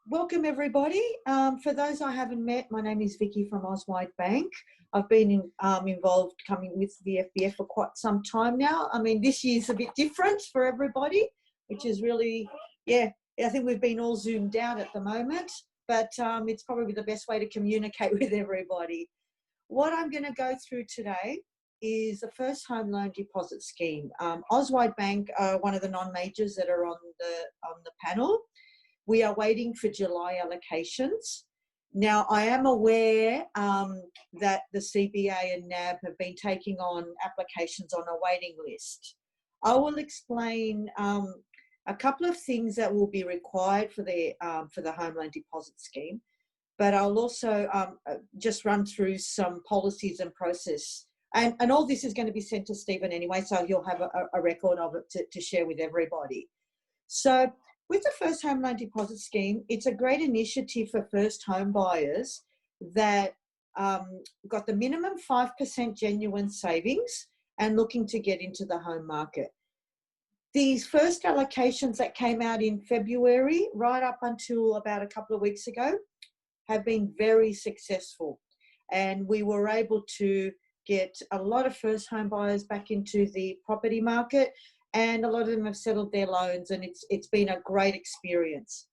Welcome everybody. For those I haven't met, my name is Vicky from Auswide Bank. I've been involved coming with the FBF for quite some time now. I mean, this year's a bit different for everybody, which is really, I think we've been all zoomed out at the moment, but it's probably the best way to communicate with everybody. What I'm going to go through today is the first home loan deposit scheme. Auswide Bank are one of the non-majors that are on the panel. We are waiting for July allocations. Now, I am aware that the CBA and NAB have been taking on applications on a waiting list. I will explain a couple of things that will be required for the home loan deposit scheme, but I'll also just run through some policies and process. And all this is going to be sent to Stephen anyway, so he'll have a record of it to share with everybody. So, with the first home loan deposit scheme, it's a great initiative for first home buyers that got the minimum 5% genuine savings and looking to get into the home market. These first allocations that came out in February, right up until about a couple of weeks ago, have been very successful. And we were able to get a lot of first home buyers back into the property market, and a lot of them have settled their loans, and it's been a great experience.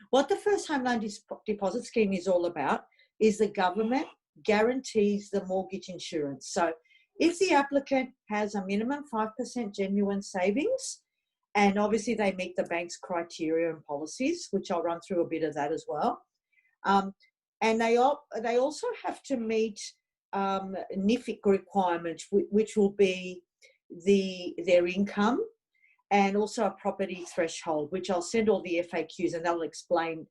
What the first home loan deposit scheme is all about is the government guarantees the mortgage insurance. So if the applicant has a minimum 5% genuine savings, and obviously they meet the bank's criteria and policies, which I'll run through a bit of that as well, and they also have to meet NIFIC requirements, which will be their income and also a property threshold, which I'll send all the FAQs and they'll explain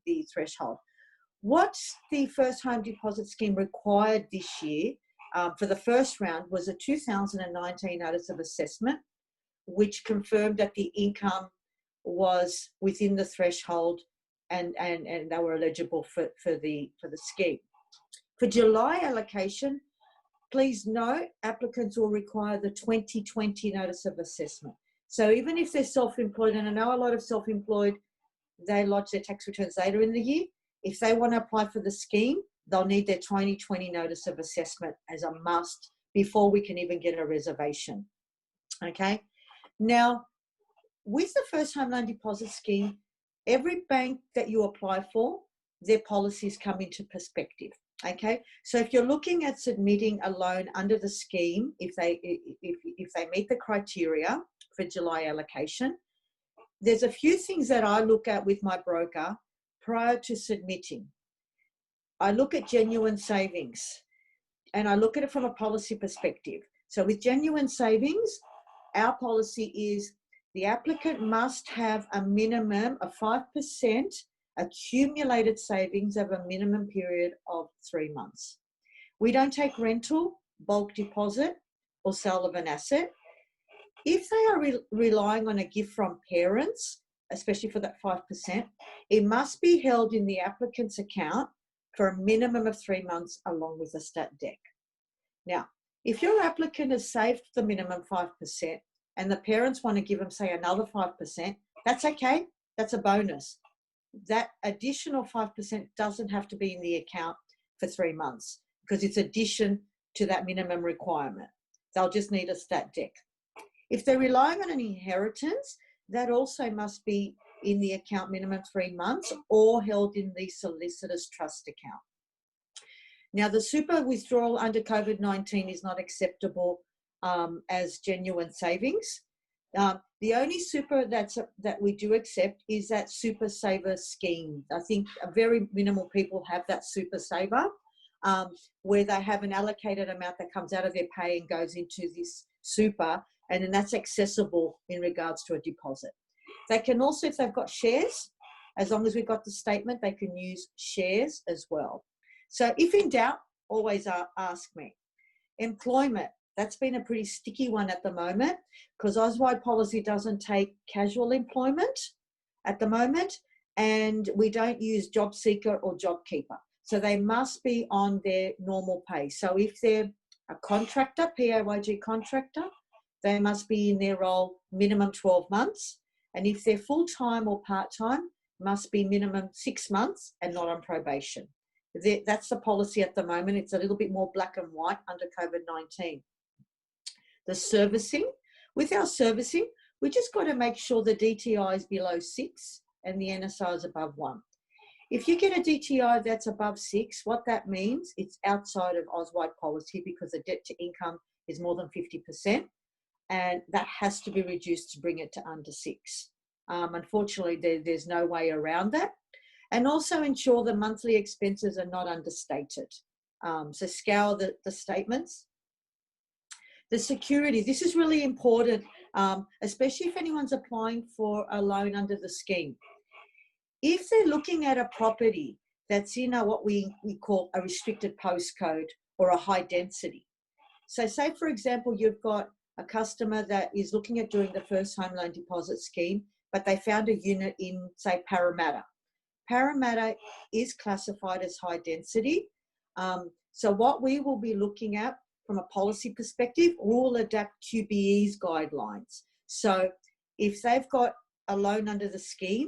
the threshold. What the first home deposit scheme required this year for the first round was a 2019 notice of assessment, which confirmed that the income was within the threshold and they were eligible for the scheme. For July allocation, please note, applicants will require the 2020 notice of assessment. So even if they're self-employed, and I know a lot of self-employed, they lodge their tax returns later in the year. If they want to apply for the scheme, they'll need their 2020 notice of assessment as a must before we can even get a reservation. Okay. Now, with the first home loan deposit scheme, every bank that you apply for, their policies come into perspective. Okay, so if you're looking at submitting a loan under the scheme, if they meet the criteria for July allocation, there's a few things that I look at with my broker prior to submitting. I look at genuine savings, and I look at it from a policy perspective. So with genuine savings, our policy is the applicant must have a minimum of 5% accumulated savings over a minimum period of 3 months. We don't take rental, bulk deposit, or sale of an asset. If they are relying on a gift from parents, especially for that 5%, it must be held in the applicant's account for a minimum of 3 months along with a stat dec. Now, if your applicant has saved the minimum 5% and the parents want to give them, say, another 5%, that's okay. That's a bonus. That additional 5% doesn't have to be in the account for 3 months because it's addition to that minimum requirement. They'll just need a stat dec. If they're relying on an inheritance, that also must be in the account minimum 3 months or held in the solicitor's trust account. Now, the super withdrawal under COVID-19 is not acceptable as genuine savings. The only super that we do accept is that super saver scheme. I think a very minimal people have that super saver where they have an allocated amount that comes out of their pay and goes into this super, and then that's accessible in regards to a deposit. They can also, if they've got shares, as long as we've got the statement, they can use shares as well. So if in doubt, always ask me. Employment. That's been a pretty sticky one at the moment because Auswide policy doesn't take casual employment at the moment, and we don't use job seeker or job keeper. So they must be on their normal pay. So if they're a contractor, PAYG contractor, they must be in their role minimum 12 months. And if they're full-time or part-time, must be minimum 6 months and not on probation. That's the policy at the moment. It's a little bit more black and white under COVID-19. The servicing, with our servicing, we just got to make sure the DTI is below 6 and the NSR is above 1. If you get a DTI that's above 6, what that means, it's outside of Auswide policy because the debt to income is more than 50%, and that has to be reduced to bring it to under 6. Unfortunately, there's no way around that. And also ensure the monthly expenses are not understated. So scour the statements. The security, this is really important, especially if anyone's applying for a loan under the scheme. If they're looking at a property that's in what we call a restricted postcode or a high density. So say, for example, you've got a customer that is looking at doing the first home loan deposit scheme, but they found a unit in, say, Parramatta. Parramatta is classified as high density. So what we will be looking at from a policy perspective, we'll adapt QBE's guidelines. So if they've got a loan under the scheme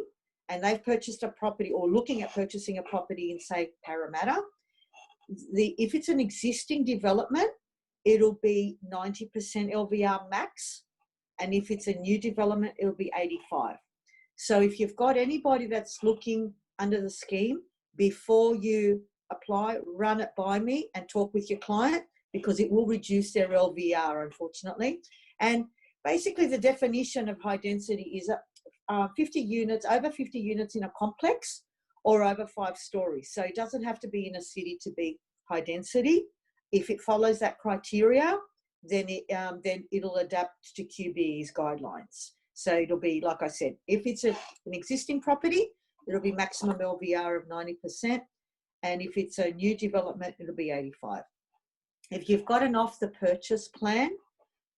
and they've purchased a property or looking at purchasing a property in, say, Parramatta, if it's an existing development, it'll be 90% LVR max. And if it's a new development, it'll be 85. So if you've got anybody that's looking under the scheme, before you apply, run it by me and talk with your client, because it will reduce their LVR, unfortunately. And basically the definition of high density is 50 units, over 50 units in a complex or over 5 stories. So it doesn't have to be in a city to be high density. If it follows that criteria, then it'll adapt to QBE's guidelines. So it'll be, like I said, if it's an existing property, it'll be maximum LVR of 90%. And if it's a new development, it'll be 85. If you've got an off the purchase plan,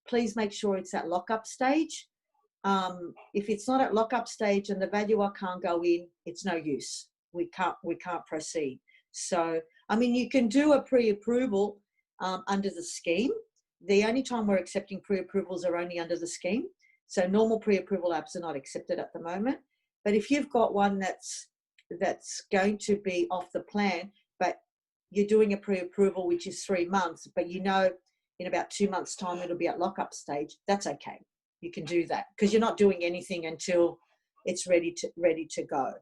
please make sure it's at lockup stage. If it's not at lockup stage and the valuer can't go in, it's no use. We can't proceed. So, I mean, you can do a pre-approval under the scheme. The only time we're accepting pre-approvals are only under the scheme. So normal pre-approval apps are not accepted at the moment. But if you've got one that's going to be off the plan, but you're doing a pre-approval, which is 3 months, but you know in about 2 months' time it'll be at lockup stage, that's okay. You can do that because you're not doing anything until it's ready to go.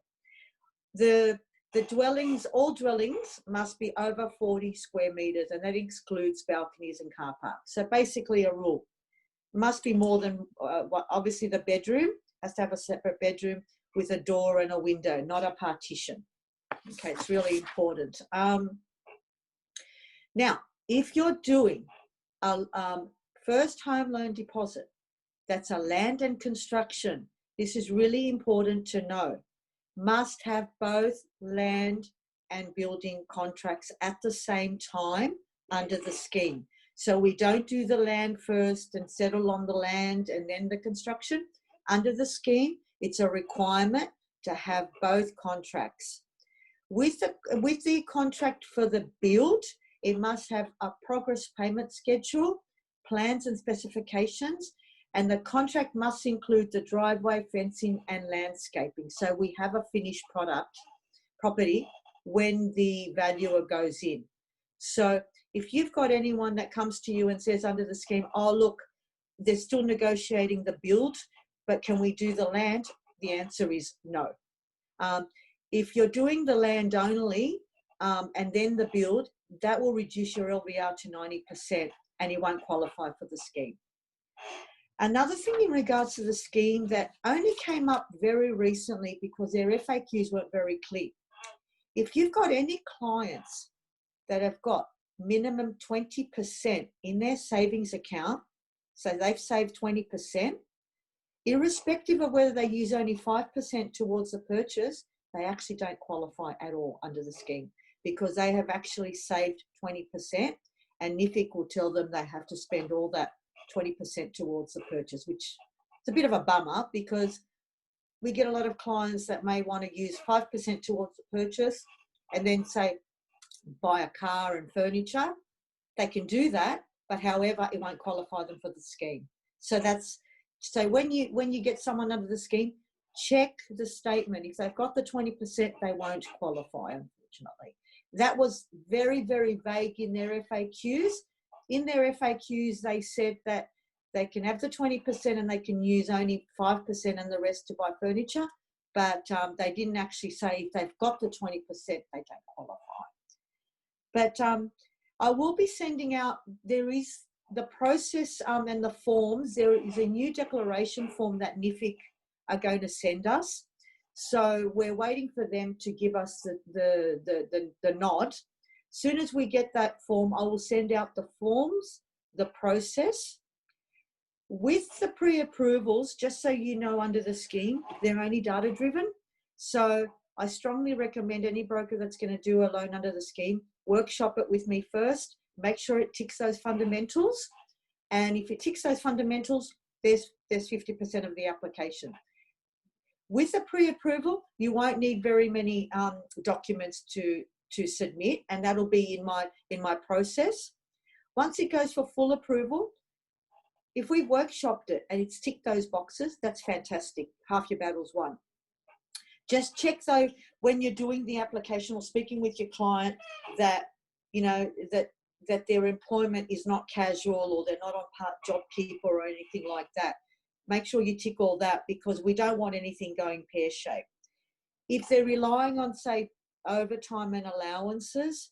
The dwellings, all dwellings must be over 40 square meters, and that excludes balconies and car parks. So basically a rule. Must be more than, obviously the bedroom has to have a separate bedroom with a door and a window, not a partition. Okay, it's really important. Now, if you're doing a first home loan deposit, that's a land and construction. This is really important to know. Must have both land and building contracts at the same time under the scheme. So we don't do the land first and settle on the land and then the construction. Under the scheme, it's a requirement to have both contracts. With the contract for the build, it must have a progress payment schedule, plans and specifications, and the contract must include the driveway, fencing and landscaping. So we have a finished property when the valuer goes in. So if you've got anyone that comes to you and says under the scheme, oh, look, they're still negotiating the build, but can we do the land? The answer is no. If you're doing the land only and then the build, that will reduce your LVR to 90% and you won't qualify for the scheme. Another thing in regards to the scheme that only came up very recently because their FAQs weren't very clear. If you've got any clients that have got minimum 20% in their savings account, so they've saved 20%, irrespective of whether they use only 5% towards the purchase, they actually don't qualify at all under the scheme because they have actually saved 20% and NIFIC will tell them they have to spend all that 20% towards the purchase, which is a bit of a bummer because we get a lot of clients that may want to use 5% towards the purchase and then say buy a car and furniture. They can do that, but however, it won't qualify them for the scheme. So when you get someone under the scheme, check the statement. If they've got the 20%, they won't qualify, unfortunately. That was very, very vague in their FAQs. In their FAQs, they said that they can have the 20% and they can use only 5% and the rest to buy furniture. But they didn't actually say if they've got the 20%, they don't qualify. But I will be sending out, there is the process and the forms. There is a new declaration form that NIFIC are going to send us. So we're waiting for them to give us the nod. As soon as we get that form, I will send out the forms, the process. With the pre-approvals, just so you know, under the scheme, they're only data-driven. So I strongly recommend any broker that's going to do a loan under the scheme, workshop it with me first, make sure it ticks those fundamentals. And if it ticks those fundamentals, there's 50% of the application. With a pre-approval, you won't need very many documents to submit, and that'll be in my process. Once it goes for full approval, if we've workshopped it and it's ticked those boxes, that's fantastic. Half your battle's won. Just check though, when you're doing the application or speaking with your client, that, you know, that their employment is not casual or they're not on part JobKeeper or anything like that. Make sure you tick all that, because we don't want anything going pear-shaped. If they're relying on, say, overtime and allowances,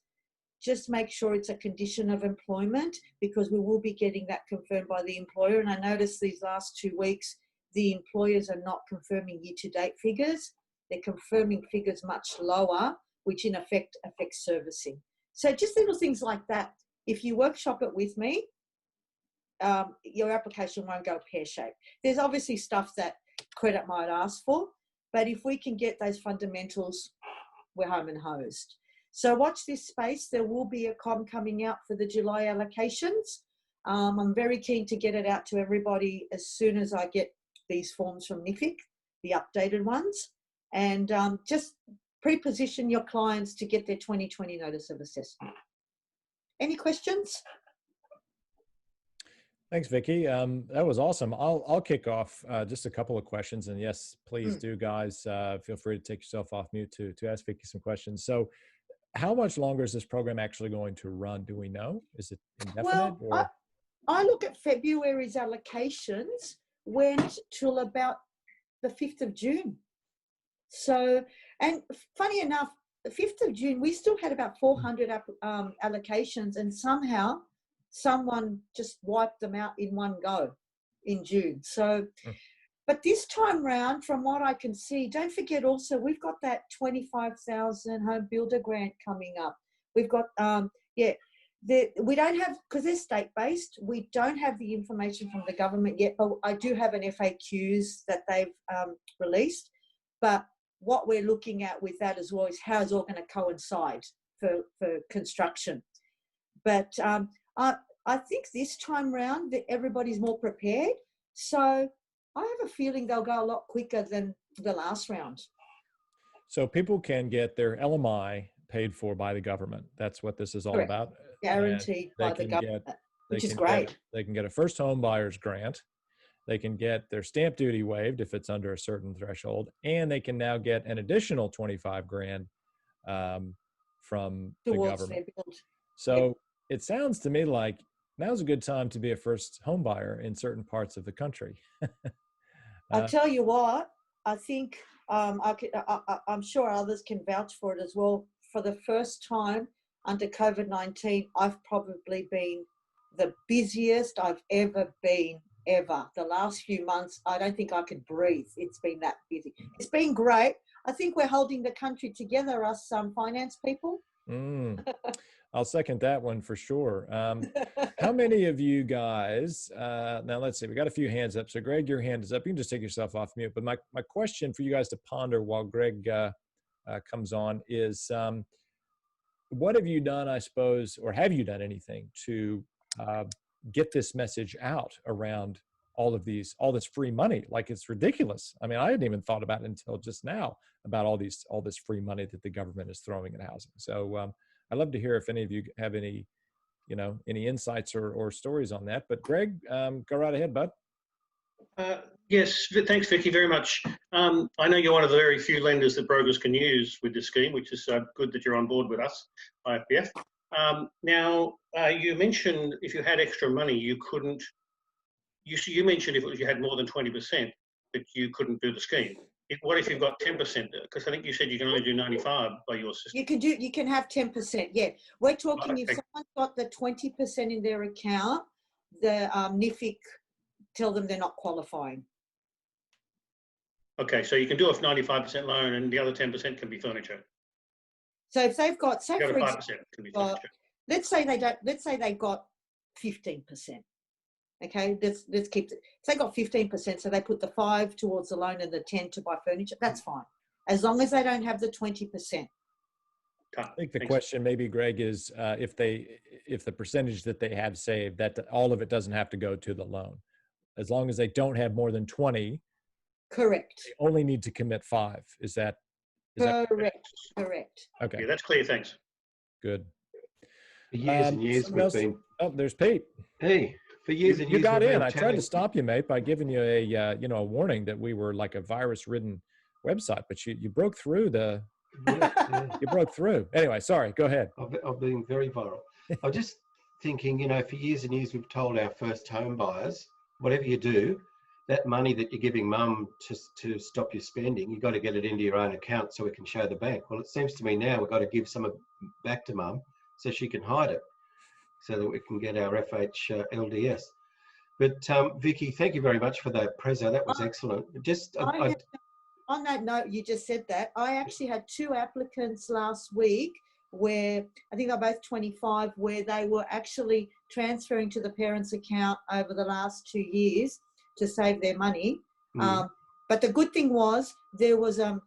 just make sure it's a condition of employment, because we will be getting that confirmed by the employer. And I noticed these last 2 weeks, the employers are not confirming year-to-date figures. They're confirming figures much lower, which in effect affects servicing. So just little things like that. If you workshop it with me, your application won't go pear-shaped. There's obviously stuff that credit might ask for, but if we can get those fundamentals, we're home and hosed. So watch this space. There will be a com coming out for the July allocations. I'm very keen to get it out to everybody as soon as I get these forms from NIFIC, the updated ones, and just pre-position your clients to get their 2020 notice of assessment. Any questions? Thanks, Vicky. That was awesome. I'll kick off just a couple of questions, and yes, please do, guys. Feel free to take yourself off mute to ask Vicky some questions. So, how much longer is this program actually going to run? Do we know? Is it indefinite? Well, I look at February's allocations went till about the 5th of June. So, and funny enough, the 5th of June, we still had about 400 allocations, and somehow someone just wiped them out in one go in June. So, but this time round, from what I can see, don't forget also, we've got that 25,000 home builder grant coming up. We've got, we don't have, because they're state-based, we don't have the information from the government yet, but I do have an FAQs that they've released. But what we're looking at with that as well is how it's all going to coincide for construction. But I think this time round that everybody's more prepared. So I have a feeling they'll go a lot quicker than the last round. So people can get their LMI paid for by the government. That's what this is all about. Guaranteed by the government, which is great. They can get a first home buyer's grant. They can get their stamp duty waived if it's under a certain threshold, and they can now get an additional 25 grand from the government. So it sounds to me like now's a good time to be a first home buyer in certain parts of the country. I'll tell you what, I think I'm sure others can vouch for it as well. For the first time under COVID-19, I've probably been the busiest I've ever been, ever. The last few months, I don't think I could breathe. It's been that busy. It's been great. I think we're holding the country together, us finance people. I'll second that one for sure. How many of you guys, now let's see, we got a few hands up. So Greg, your hand is up. You can just take yourself off mute. But my question for you guys to ponder while Greg comes on is, what have you done, I suppose, or have you done anything to get this message out around all this free money? Like, it's ridiculous. I mean, I hadn't even thought about it until just now about all this free money that the government is throwing at housing. So I'd love to hear if any of you have any insights or stories on that. But Greg, go right ahead, bud. Yes, thanks, Vicky, very much. I know you're one of the very few lenders that brokers can use with this scheme, which is good that you're on board with us, IFBF. Now, you mentioned if you had extra money, you couldn't. You mentioned if you had more than 20%, that you couldn't do the scheme. What if you've got 10%? Because I think you said you can only do 95 by your system. You can have 10%. Yeah, we're talking Okay. if someone's got the 20% in their account, the NIFIC tell them they're not qualifying. Okay, so you can do a 95% loan, and the other 10% can be furniture. So if they've got, say The for other 5% example, can be furniture. let's say they don't. Let's say they got 15%. Okay, let's keep it. If they got 15%, so they put the 5 towards the loan and the 10 to buy furniture. That's fine, as long as they don't have the 20%. I think the question maybe, Greg, is if the percentage that they have saved, that all of it doesn't have to go to the loan, as long as they don't have more than 20. Correct. They only need to commit 5. Is that correct? Correct. Okay. Yeah, that's clear. Thanks. Good. For years and years we've been. Oh, there's Pete. Hey, for years and years you got in. I tried to stop you, mate, by giving you a a warning that we were like a virus-ridden website, but you broke through the. You broke through. Anyway, sorry. Go ahead. I've been very viral. I'm just thinking, for years and years we've told our first home buyers, whatever you do, that money that you're giving mum to stop you spending, you've got to get it into your own account so we can show the bank. Well, it seems to me now we've got to give some of back to mum so she can hide it, so that we can get our LDS. But Vicky, thank you very much for that prezzo. That was excellent. Just on that note, you just said that. I actually had 2 applicants last week where I think they're both 25, where they were actually transferring to the parents' account over the last 2 years to save their money. But the good thing was there was the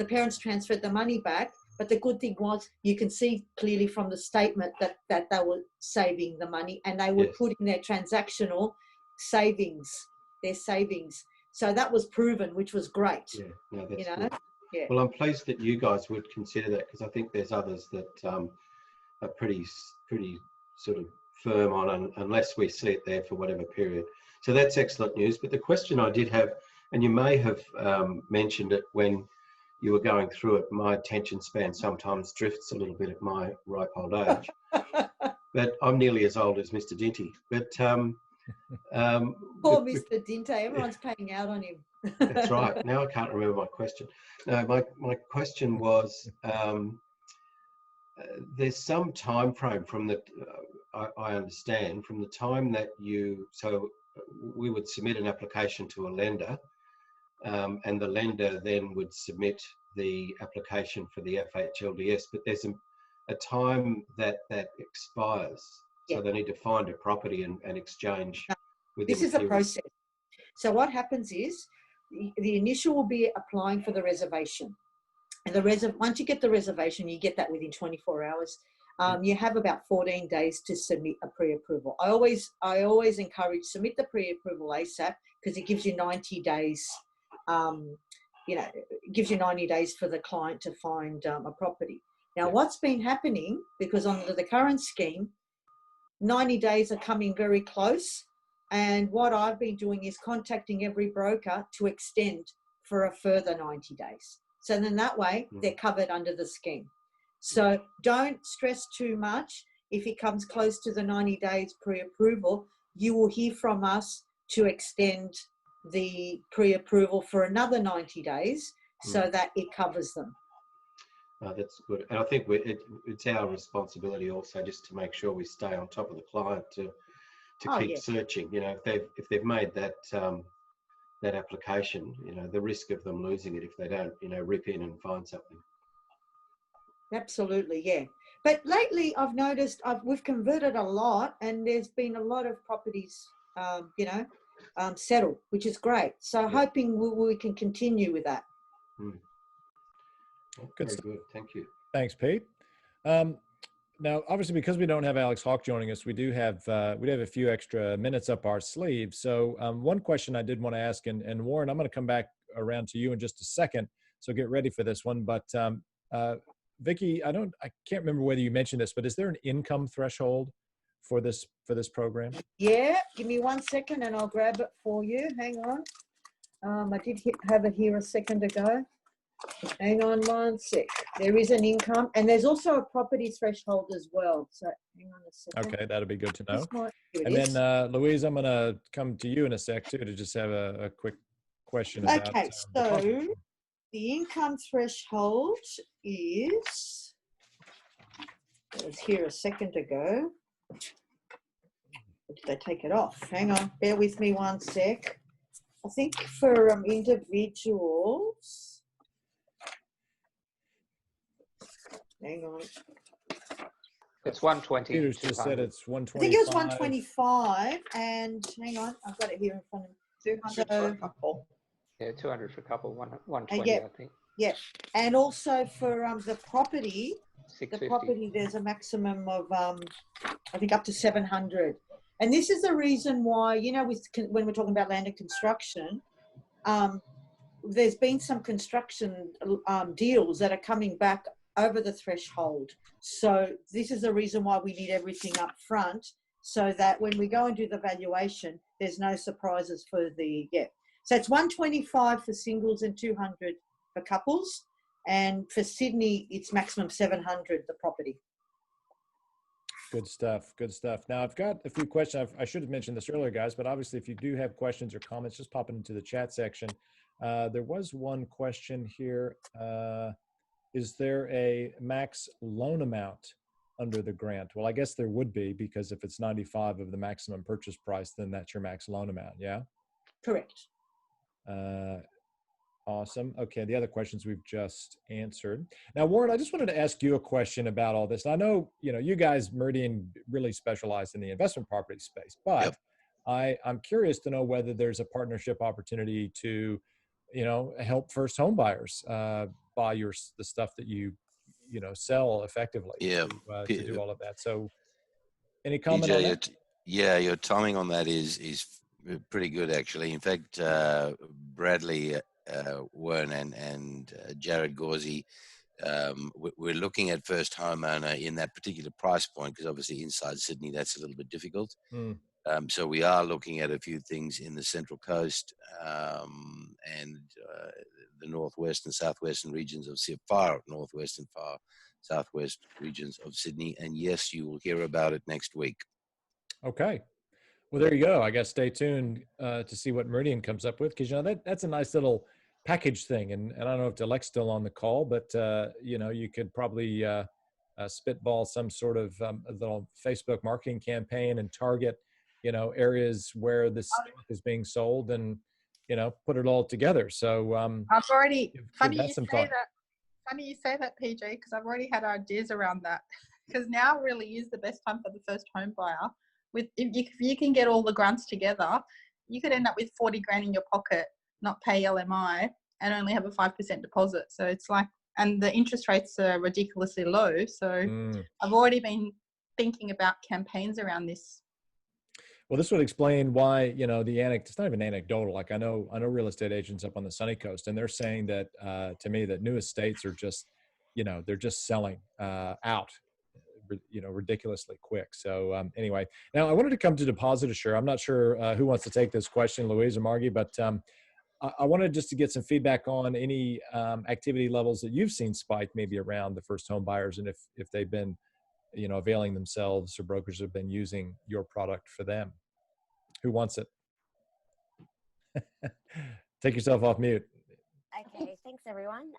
parents transferred the money back. But the good thing was you can see clearly from the statement that they were saving the money, and they were putting their transactional savings, their savings. So that was proven, which was great. Yeah, no, that's good. Yeah. Well, I'm pleased that you guys would consider that, because I think there's others that are pretty sort of firm on unless we see it there for whatever period. So that's excellent news. But the question I did have, and you may have mentioned it when you were going through it, my attention span sometimes drifts a little bit at my ripe old age. But I'm nearly as old as Mr. Dinty. But poor Mr. Dinte, everyone's paying out on him. That's right. Now I can't remember my question. No, my question was, there's some time frame from the, I understand, from the time that so we would submit an application to a lender, and the lender then would submit the application for the FHLDS, but there's a time that expires. So they need to find a property and exchange. This is a process. So what happens is the initial will be applying for the reservation. And once you get the reservation, you get that within 24 hours. You have about 14 days to submit a pre-approval. I always encourage submit the pre-approval ASAP, because it gives you 90 days. It gives you 90 days for the client to find a property. Now, what's been happening, because under the current scheme, 90 days are coming very close. And what I've been doing is contacting every broker to extend for a further 90 days. So then that way they're covered under the scheme. So don't stress too much. If it comes close to the 90 days pre-approval, you will hear from us to extend the pre-approval for another 90 days so that it covers them. That's good. And I think it's our responsibility also just to make sure we stay on top of the client to keep searching. If they've made that application, the risk of them losing it if they don't, rip in and find something. Absolutely, yeah. But lately I've noticed we've converted a lot, and there's been a lot of properties, settled, which is great. So hoping we can continue with that. Good stuff. Good. Thank you. Thanks, Pete. Now, obviously, because we don't have Alex Hawk joining us, we do have a few extra minutes up our sleeve. So one question I did want to ask, and Warren, I'm going to come back around to you in just a second, so get ready for this one. But Vicky, I can't remember whether you mentioned this, but is there an income threshold for this program? Yeah, give me 1 second and I'll grab it for you. Hang on. I did have it here a second ago. Hang on 1 sec. There is an income, and there's also a property threshold as well. So hang on a second. Okay, that'll be good to know. Here it And is. then Louise, I'm going to come to you in a sec too to just have a quick question about. Okay, deposit. so the income threshold is. It was here a second ago. Did they take it off? Hang on, bear with me 1 sec. I think for individuals. Hang on. It's 120. Peter's just said it's 125. I think it was 125, and hang on, I've got it here in front of me. 200 for a couple. Yeah, 200 for a couple, 120, yeah. I think. Yeah, and also for the property, 650. there's a maximum of I think up to 700. And this is the reason why, you know, when we're talking about land and construction, there's been some construction deals that are coming back over the threshold. So this is the reason why we need everything up front, so that when we go and do the valuation, there's no surprises for the, So it's 125 for singles and 200 for couples. And for Sydney, it's maximum 700, the property. Good stuff. Good stuff. Now, I've got a few questions. I should have mentioned this earlier, guys, but obviously if you do have questions or comments, just pop it into the chat section. There was one question here. Is there a max loan amount under the grant? Well, I guess there would be, because if it's 95 of the maximum purchase price, then that's your max loan amount. Yeah. Correct. Awesome. Okay. The other questions we've just answered. Now, Warren, I just wanted to ask you a question about all this. I know, you know, you guys, Meridian, really specialize in the investment property space, but yep. I'm curious to know whether there's a partnership opportunity to, you know, help first home buyers buy the stuff that you know, sell effectively. Yeah. To do all of that. So any comment PJ, on that? your timing on that is pretty good, actually. In fact, Bradley Wern and Jared Gauzy, we're looking at first homeowner in that particular price point, because obviously inside Sydney, that's a little bit difficult. So we are looking at a few things in the Central Coast and the northwest and southwestern regions of far northwest and far southwest regions of Sydney. And yes, you will hear about it next week. Okay. Well, there you go. I guess stay tuned to see what Meridian comes up with, because, you know, that's a nice little package thing. And I don't know if Delec's still on the call, but, you know, you could probably spitball some sort of little Facebook marketing campaign and target, you know, areas where this stock is being sold and, you know, put it all together. So I've already, funny you say that, PJ, because I've already had ideas around that. Because now really is the best time for the first home buyer. If you can get all the grants together, you could end up with 40 grand in your pocket, not pay LMI, and only have a 5% deposit. So it's like, and the interest rates are ridiculously low. So I've already been thinking about campaigns around this. Well, this would explain why, you know, it's not even anecdotal. Like I know real estate agents up on the Sunny Coast, and they're saying that to me that new estates are just, you know, they're just selling out, you know, ridiculously quick. So anyway, now I wanted to come to Deposit Assure. I'm not sure who wants to take this question, Louise or Margie, but I wanted just to get some feedback on any activity levels that you've seen spike maybe around the first home buyers, and if they've been, you know, availing themselves or brokers have been using your product for them. Who wants it? Take yourself off mute. Okay, thanks everyone.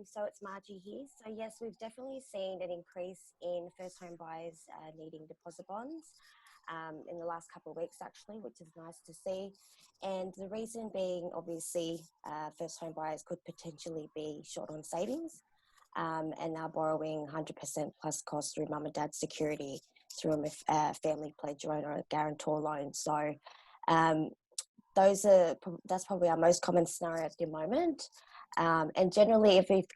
So it's Margie here. So yes, we've definitely seen an increase in first home buyers needing deposit bonds in the last couple of weeks actually, which is nice to see. And the reason being, obviously, first home buyers could potentially be short on savings and now borrowing 100% plus cost through mum and dad's security through a family pledge loan or a guarantor loan. So that's probably our most common scenario at the moment. And generally, if you've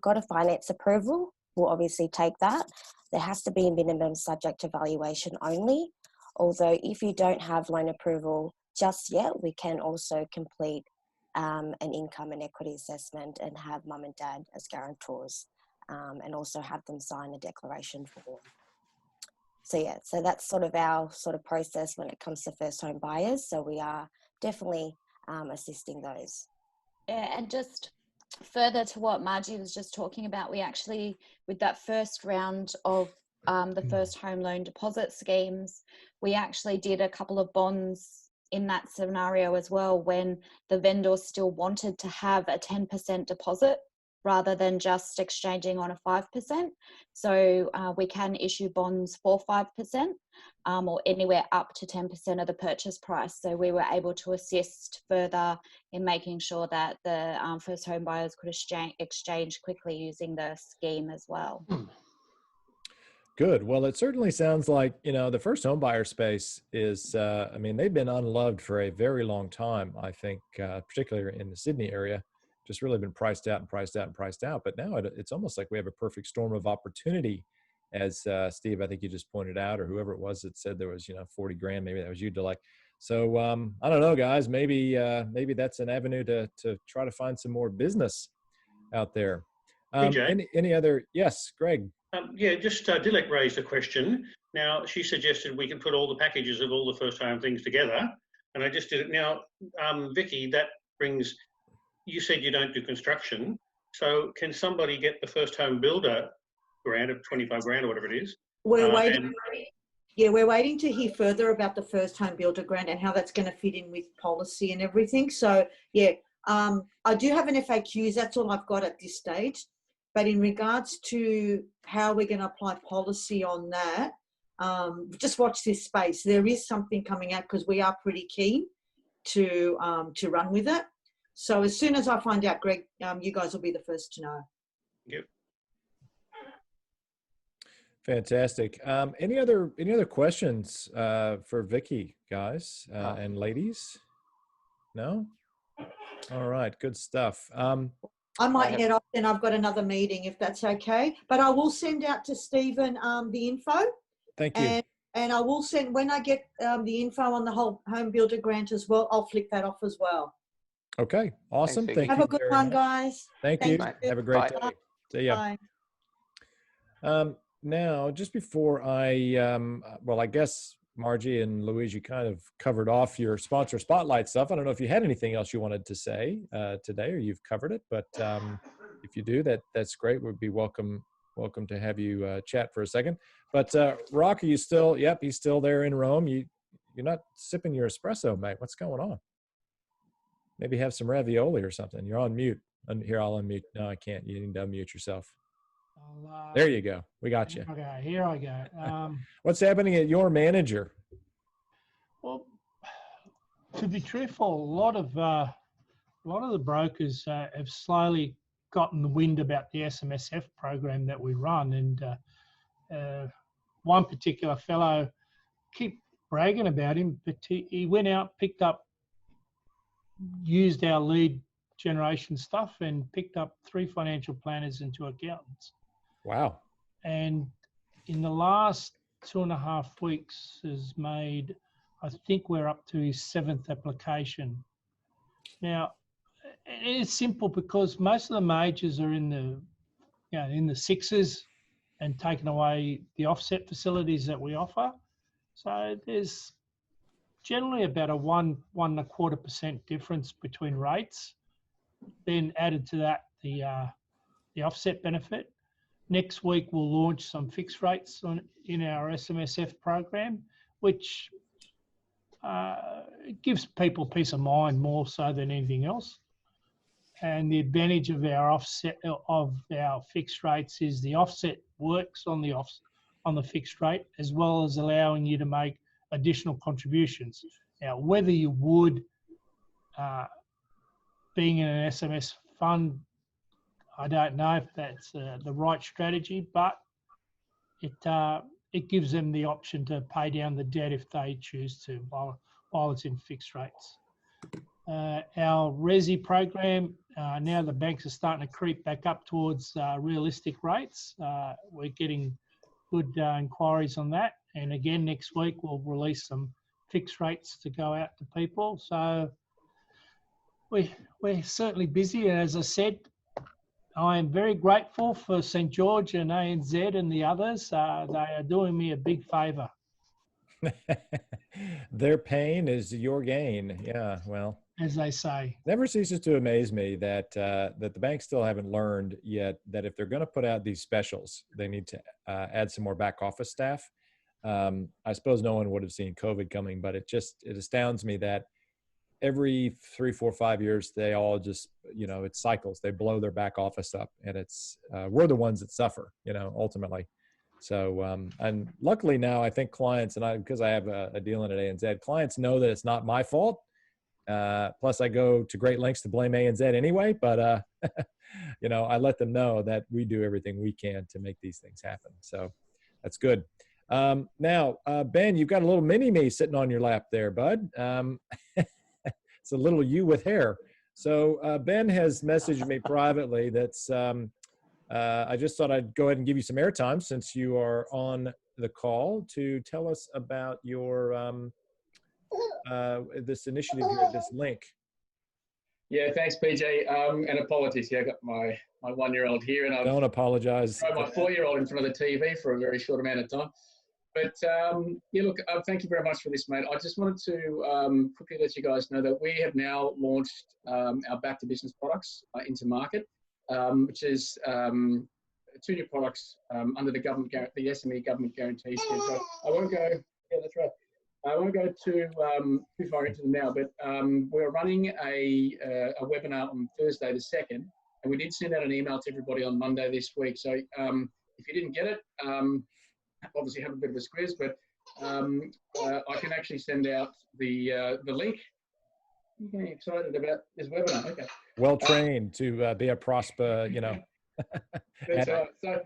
got a finance approval, we'll obviously take that. There has to be a minimum subject to valuation only. Although if you don't have loan approval just yet, we can also complete an income and equity assessment and have mum and dad as guarantors, and also have them sign a declaration form. So yeah, so that's sort of our sort of process when it comes to first home buyers. So we are definitely assisting those. Yeah, and just further to what Margie was just talking about, we actually, with that first round of the first home loan deposit schemes, we actually did a couple of bonds in that scenario as well, when the vendor still wanted to have a 10% deposit rather than just exchanging on a 5%. So we can issue bonds for 5% or anywhere up to 10% of the purchase price. So we were able to assist further in making sure that the first home buyers could exchange quickly using the scheme as well. Good. Well, it certainly sounds like, you know, the first home buyer space is, I mean, they've been unloved for a very long time, I think, particularly in the Sydney area. Just really been priced out and priced out and priced out. But now it's almost like we have a perfect storm of opportunity, as Steve, I think you just pointed out, or whoever it was that said there was, you know, 40 grand, maybe that was you, Delek. So I don't know, guys, maybe that's an avenue to try to find some more business out there. Any other? Yes, Greg. Yeah, just Dilek raised a question. Now, she suggested we can put all the packages of all the first home things together, and I just did it. Now, Vicky, that brings, you said you don't do construction, so can somebody get the first home builder grant of 25 grand or whatever it is? We're waiting. Yeah, we're waiting to hear further about the first home builder grant and how that's going to fit in with policy and everything. So, yeah, I do have an FAQs. That's all I've got at this stage. But in regards to how we're going to apply policy on that, just watch this space. There is something coming out because we are pretty keen to run with it. So as soon as I find out, Greg, you guys will be the first to know. Yep. Fantastic. Any other questions for Vicky, guys and ladies? No? All right, good stuff. I might head off, then I've got another meeting if that's okay. But I will send out to Stephen the info. Thank you. And I will send, when I get the info on the whole home builder grant as well, I'll flick that off as well. Okay, awesome. Thank you. Have a good one, guys. Thank you. Have a great day. See ya. Bye. Now, just before well, I guess Margie and Louise, you kind of covered off your sponsor spotlight stuff. I don't know if you had anything else you wanted to say today, or you've covered it, but if you do, that's great. We'd be welcome to have you chat for a second. But Rock, are you still? Yep, he's still there in Rome. You're not sipping your espresso, mate. What's going on? Maybe have some ravioli or something. You're on mute. Here, I'll unmute. No, I can't. You need to unmute yourself. There you go. We got you. Okay, here I go. What's happening at your manager? Well, to be truthful, a lot of the brokers have slowly gotten the wind about the SMSF program that we run, and one particular fellow, keep bragging about him, but he went out, used our lead generation stuff and picked up 3 financial planners and 2 accountants. Wow. And in the last 2.5 weeks has made, I think we're up to his 7th application. Now, it's simple because most of the majors are in the 6s and taking away the offset facilities that we offer. So there's generally about a 1.25% difference between rates. Then added to that the offset benefit. Next week we'll launch some fixed rates in our SMSF program, which gives people peace of mind more so than anything else. And the advantage of our fixed rates is the offset works on the fixed rate, as well as allowing you to make additional contributions. Now, whether you would, being in an SMS fund, I don't know if that's the right strategy, but it gives them the option to pay down the debt if they choose to while it's in fixed rates. Our Resi program, now the banks are starting to creep back up towards realistic rates. We're getting good inquiries on that. And again, next week we'll release some fixed rates to go out to people. So we're certainly busy. And as I said, I am very grateful for St. George and ANZ and the others. They are doing me a big favour. Their pain is your gain. Yeah, well, as they say. Never ceases to amaze me that that the banks still haven't learned yet that if they're going to put out these specials, they need to add some more back office staff. I suppose no one would have seen COVID coming, but it astounds me that every 3, 4, 5 years, they all just, it cycles. They blow their back office up, and it's we're the ones that suffer, ultimately. So, and luckily now, I think clients, and because I have a deal in at ANZ, clients know that it's not my fault. Plus, I go to great lengths to blame ANZ anyway, but I let them know that we do everything we can to make these things happen. So that's good. Now, Ben, you've got a little mini-me sitting on your lap there, bud. It's a little you with hair. So Ben has messaged me privately that's, I just thought I'd go ahead and give you some airtime since you are on the call to tell us about your, this initiative here, this link. Yeah, thanks, PJ. And apologies, I got my 1-year-old here, and Don't apologize. I my 4-year-old in front of the TV for a very short amount of time. But look, thank you very much for this, mate. I just wanted to quickly let you guys know that we have now launched our Back to Business products into market, which is 2 new products under the the SME government guarantee scheme. So I won't go. Yeah, that's right. I won't go too far into them now, but we're running a webinar on Thursday the 2nd, and we did send out an email to everybody on Monday this week. So if you didn't get it, obviously have a bit of a squeeze, but I can actually send out the link. I'm getting excited about this webinar. Okay. Well trained to be a prosper, That's right. So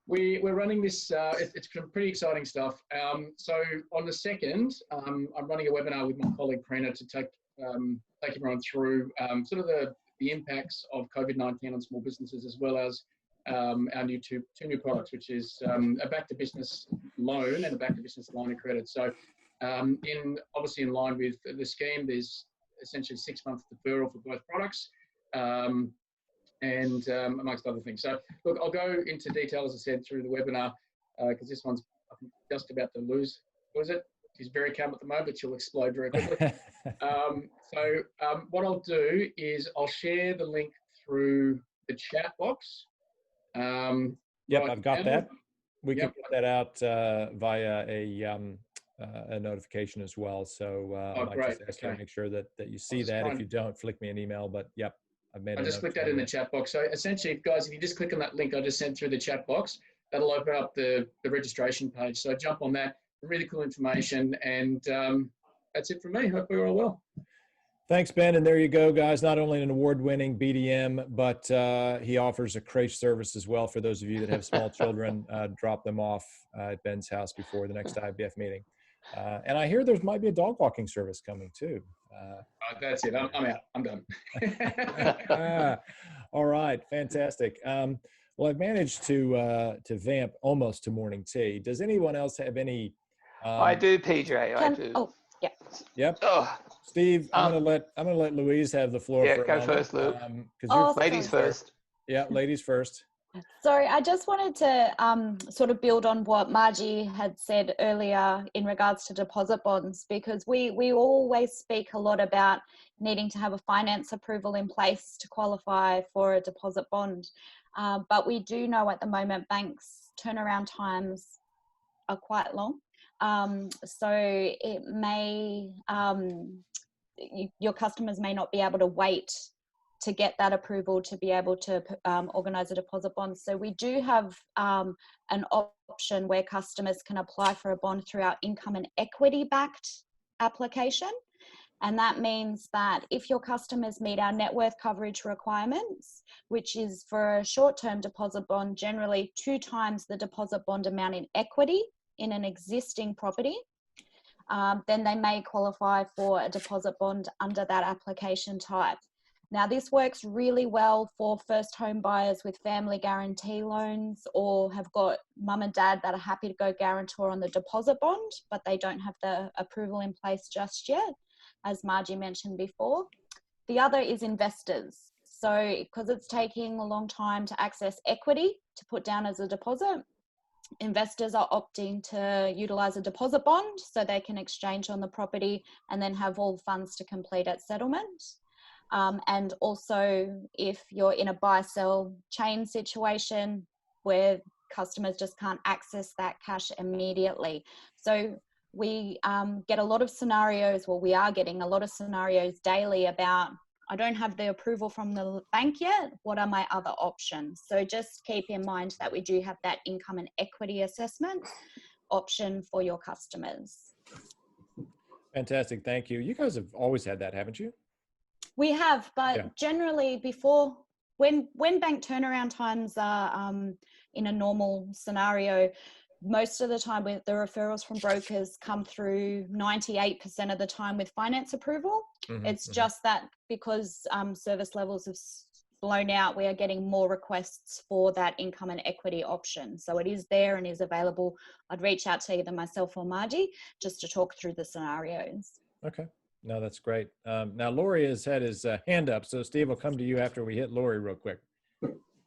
we're running this. It's some pretty exciting stuff. So on the 2nd, I'm running a webinar with my colleague Prina to take everyone through sort of the impacts of COVID-19 on small businesses, as well as our new two new products, which is a back to business loan and a back to business line of credit. So obviously in line with the scheme, there's essentially 6-month deferral for both products. And amongst other things. So look, I'll go into detail, as I said, through the webinar, because this one's just about to lose it. She's very calm at the moment, but she'll explode very quickly. What I'll do is I'll share the link through the chat box. Yep, I've got that. We can put that out via a notification as well. So I might just ask you to make sure that you see that. If you don't, flick me an email, but yep. I just clicked that in the chat box. So essentially, guys, if you just click on that link I just sent through the chat box, that'll open up the registration page. So jump on that. Really cool information. And that's it from me. Hope we're all well. Thanks, Ben. And there you go, guys. Not only an award-winning BDM, but he offers a crèche service as well for those of you that have small children. Drop them off at Ben's house before the next IBF meeting. And I hear there might be a dog walking service coming too. That's it. I'm out. I'm done. All right. Fantastic. Well, I've managed to vamp almost to morning tea. Does anyone else have any? I do, PJ. I do. Oh, yeah. Yep. Oh, Steve, I'm gonna let Louise have the floor. Yeah, for a go moment, first, Lou. Ladies first. Yeah, ladies first. Sorry, I just wanted to sort of build on what Margie had said earlier in regards to deposit bonds, because we always speak a lot about needing to have a finance approval in place to qualify for a deposit bond. But we do know at the moment banks' turnaround times are quite long. So it may, your customers may not be able to wait to get that approval to be able to organise a deposit bond. So we do have an option where customers can apply for a bond through our income and equity backed application. And that means that if your customers meet our net worth coverage requirements, which is for a short-term deposit bond, generally 2 times the deposit bond amount in equity in an existing property, then they may qualify for a deposit bond under that application type. Now, this works really well for first home buyers with family guarantee loans, or have got mum and dad that are happy to go guarantor on the deposit bond, but they don't have the approval in place just yet, as Margie mentioned before. The other is investors. So because it's taking a long time to access equity to put down as a deposit, investors are opting to utilize a deposit bond so they can exchange on the property and then have all funds to complete at settlement. And also if you're in a buy-sell chain situation where customers just can't access that cash immediately. So we get a lot of scenarios, well, we are getting a lot of scenarios daily about, I don't have the approval from the bank yet, what are my other options? So just keep in mind that we do have that income and equity assessment option for your customers. Fantastic, thank you. You guys have always had that, haven't you? We have, but Yeah. generally before, when bank turnaround times are in a normal scenario, most of the time with the referrals from brokers come through 98% of the time with finance approval. It's just that because service levels have blown out, we are getting more requests for that income and equity option. So it is there and is available. I'd reach out to either myself or Margie just to talk through the scenarios. Okay. No, that's great. Now, Laurie has had his hand up. So Steve, will come to you after we hit Laurie real quick.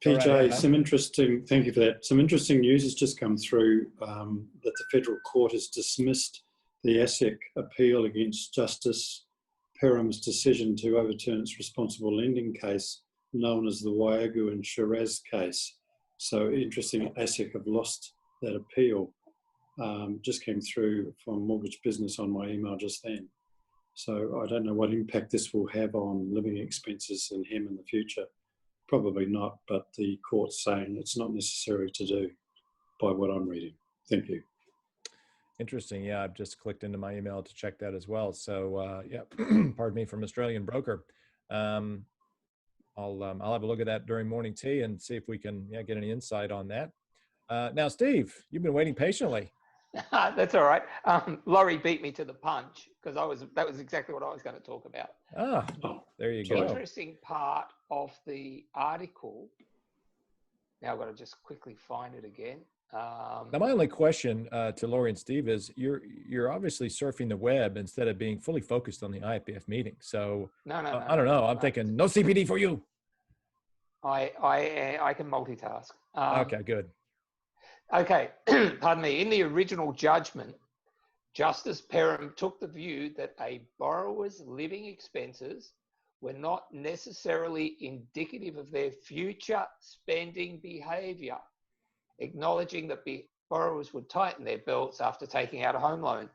PJ, right, thank you for that. Some interesting news has just come through that the federal court has dismissed the ASIC appeal against Justice Perham's decision to overturn its responsible lending case, known as the Waiagu and Shiraz case. So interesting, ASIC have lost that appeal. Just came through from Mortgage Business on my email just then. So I don't know what impact this will have on living expenses in HEM in the future. Probably not, but the court's saying it's not necessary to do by what I'm reading. Thank you. Interesting. Yeah, I've just clicked into my email to check that as well. So yeah, pardon me, from Australian broker. I'll have a look at that during morning tea and see if we can get any insight on that. Now, Steve, you've been waiting patiently. That's all right. Laurie beat me to the punch because that was exactly what I was going to talk about. Ah, there you go. The interesting part of the article. Now I've got to just quickly find it again. Now, my only question to Laurie and Steve is, you're obviously surfing the web instead of being fully focused on the IFBF meeting. So no, I don't know. I'm thinking no CPD for you. I can multitask. Okay, good. Okay, pardon me. In the original judgment, Justice Perham took the view that a borrower's living expenses were not necessarily indicative of their future spending behaviour, acknowledging that borrowers would tighten their belts after taking out a home loan.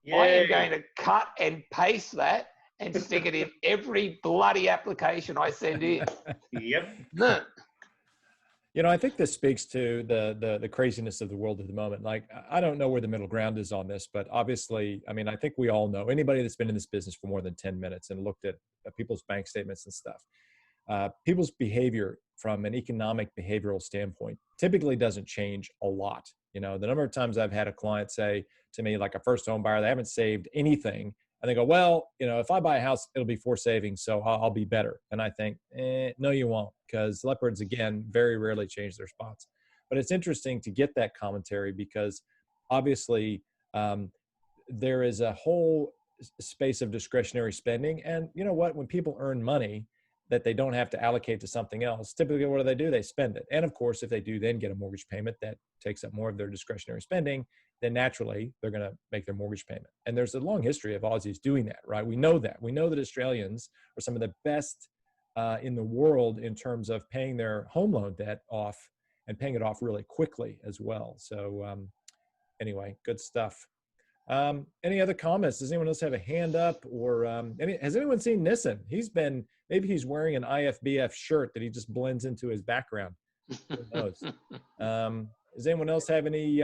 Yay. I am going to cut and paste that and stick it in every bloody application I send in. Yep. No. You know, I think this speaks to the craziness of the world at the moment. Like, I don't know where the middle ground is on this, but obviously, I mean, I think we all know, anybody that's been in this business for more than 10 minutes and looked at people's bank statements and stuff, people's behavior from an economic behavioral standpoint typically doesn't change a lot. You know, the number of times I've had a client say to me, like a first home buyer, they haven't saved anything. And they go, well, you know, if I buy a house, it'll be for savings, so I'll be better. And I think, no, you won't, because leopards, again, very rarely change their spots. But it's interesting to get that commentary because obviously there is a whole space of discretionary spending. And you know what? When people earn money that they don't have to allocate to something else, typically what do? They spend it. And of course, if they do then get a mortgage payment that takes up more of their discretionary spending, then naturally they're going to make their mortgage payment. And there's a long history of Aussies doing that, right? We know that. We know that Australians are some of the best in the world in terms of paying their home loan debt off and paying it off really quickly as well. So anyway, good stuff. Any other comments? Does anyone else have a hand up? Or has anyone seen Nissen? Maybe he's wearing an IFBF shirt that he just blends into his background. Who knows? Does anyone else have any?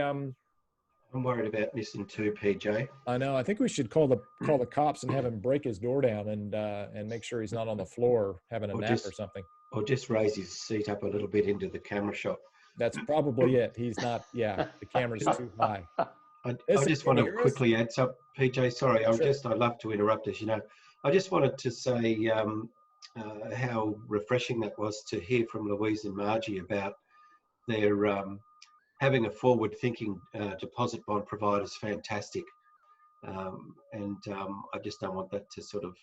I'm worried about Nissen too, PJ. I know. I think we should call the cops and have him break his door down and make sure he's not on the floor having a nap or something. Or just raise his seat up a little bit into the camera shot. That's probably it. He's not. Yeah, the camera's too high. I just want to quickly add something, PJ. Sorry, I'd love to interrupt us. You know, I just wanted to say how refreshing that was to hear from Louise and Margie about their having a forward-thinking deposit bond provider is fantastic, and I just don't want that to sort of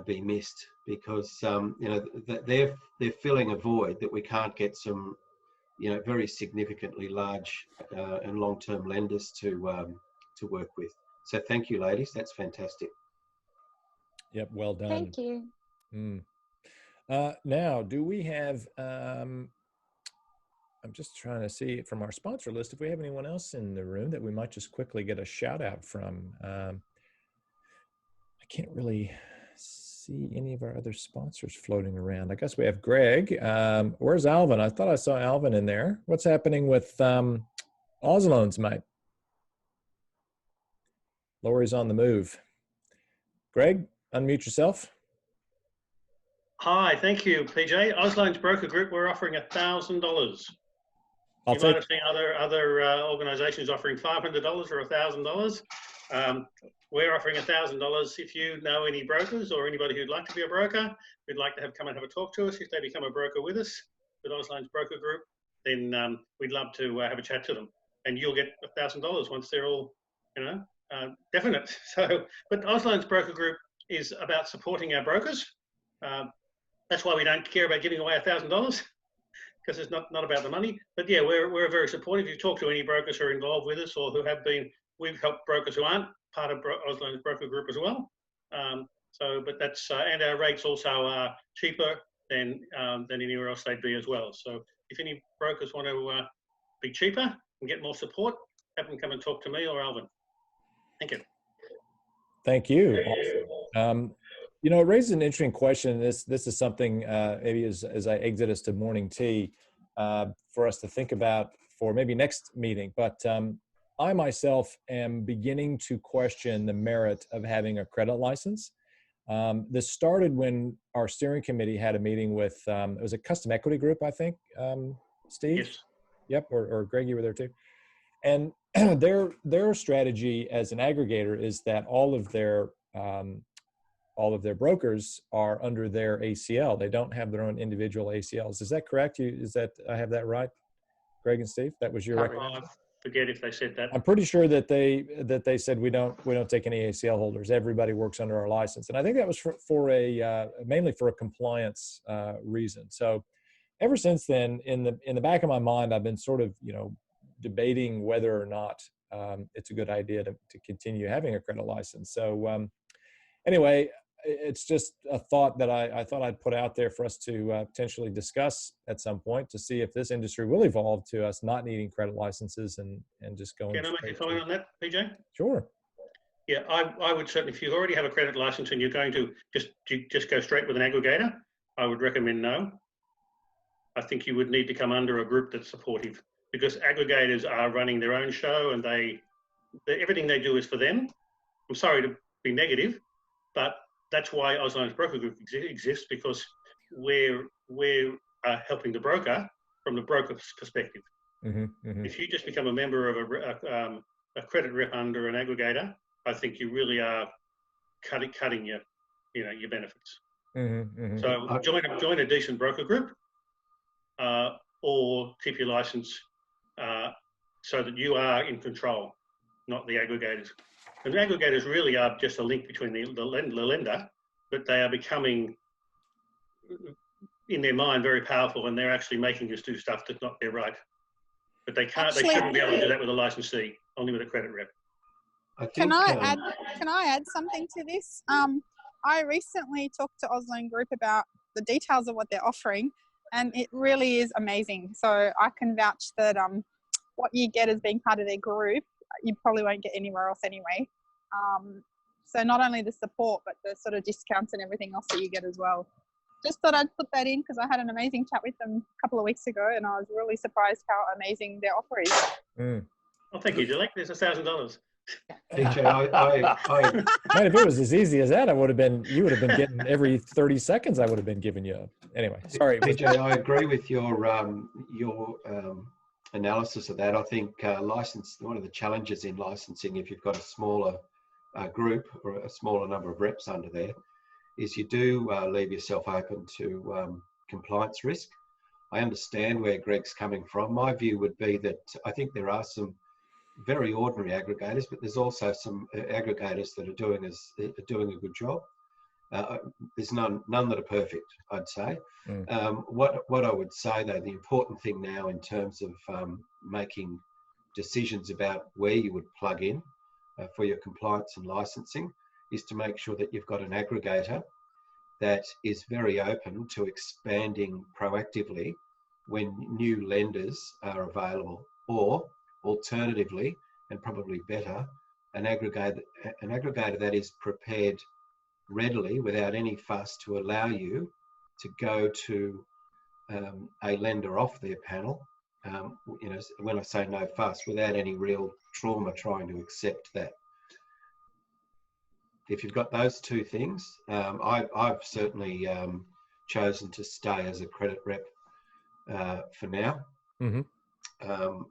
be missed, because they're filling a void that we can't get some very significantly large and long-term lenders to work with. So thank you, ladies. That's fantastic. Yep, well done. Thank you. Now, do we have, I'm just trying to see from our sponsor list if we have anyone else in the room that we might just quickly get a shout out from. I can't really see any of our other sponsors floating around. I guess we have Greg. Where's Alvin? I thought I saw Alvin in there. What's happening with Oz Loans, mate? Lori's on the move. Greg, unmute yourself. Hi, thank you, PJ. Oz Loans Broker Group, we're offering $1,000. You might have seen other organisations offering $500 or $1,000. We're offering $1,000. If you know any brokers or anybody who'd like to be a broker, we'd like to come and have a talk to us. If they become a broker with us, with Oz Loans Broker Group, then we'd love to have a chat to them. And you'll get $1,000 once they're all, definite. So, but Oz Loans Broker Group is about supporting our brokers. That's why we don't care about giving away $1,000, because it's not about the money. But yeah, we're very supportive. If you talk to any brokers who are involved with us or who have been, we've helped brokers who aren't part of Oz Loans Broker Group as well. But that's and our rates also are cheaper than anywhere else they'd be as well. So if any brokers want to be cheaper and get more support, have them come and talk to me or Alvin. Thank you. Thank you. It raises an interesting question. This is something maybe as I exit us to morning tea for us to think about for maybe next meeting. But I myself am beginning to question the merit of having a credit license. This started when our steering committee had a meeting with, it was a custom equity group, I think, Steve? Yes. Yep, or Greg, you were there too. And their strategy as an aggregator is that all of their brokers are under their ACL. They don't have their own individual ACLs. Is that correct? I have that right, Greg and Steve? That was your recommendation? I forget if they said that. I'm pretty sure that they said we don't take any ACL holders. Everybody works under our license, and I think that was mainly for a compliance reason. So ever since then, in the back of my mind, I've been sort of debating whether or not it's a good idea to continue having a credit license. So anyway, it's just a thought that I thought I'd put out there for us to potentially discuss at some point to see if this industry will evolve to us not needing credit licenses and just going. Can I make a comment on that, PJ? Sure. Yeah, I would certainly, if you already have a credit license and you're going to just go straight with an aggregator, I would recommend no. I think you would need to come under a group that's supportive, because aggregators are running their own show and everything they do is for them. I'm sorry to be negative, but that's why Oz Loans Broker Group exists, because we're helping the broker from the broker's perspective. Mm-hmm, mm-hmm. If you just become a member of a credit rep under an aggregator, I think you really are cutting your benefits. Mm-hmm, mm-hmm. So join a decent broker group, or keep your license so that you are in control, not the aggregators. And the aggregators really are just a link between the lender, but they are becoming, in their mind, very powerful, and they're actually making us do stuff that's not their right. But they can't. They shouldn't be able to do that with a licensee, only with a credit rep. Can I add something to this? I recently talked to Oz Loan Group about the details of what they're offering, and it really is amazing. So I can vouch that what you get as being part of their group, you probably won't get anywhere else anyway. So not only the support, but the sort of discounts and everything else that you get as well. Just thought I'd put that in because I had an amazing chat with them a couple of weeks ago, and I was really surprised how amazing their offer is. Mm. Well, thank you, Dilek. There's $1,000. PJ, Man, if it was as easy as that, you would have been getting every 30 seconds I would have been giving you. Anyway, sorry. PJ, I agree with your analysis of that. I think one of the challenges in licensing, if you've got a smaller group or a smaller number of reps under there, is you do leave yourself open to compliance risk. I understand where Greg's coming from. My view would be that I think there are some very ordinary aggregators, but there's also some aggregators that are doing a good job. There's none that are perfect, I'd say. Mm. What I would say, though, the important thing now in terms of making decisions about where you would plug in for your compliance and licensing is to make sure that you've got an aggregator that is very open to expanding proactively when new lenders are available, or alternatively, and probably better, an aggregator that is prepared readily without any fuss to allow you to go to a lender off their panel, you know, when I say no fuss, without any real trauma trying to accept that. If you've got those two things, I've certainly chosen to stay as a credit rep for now. Mm-hmm.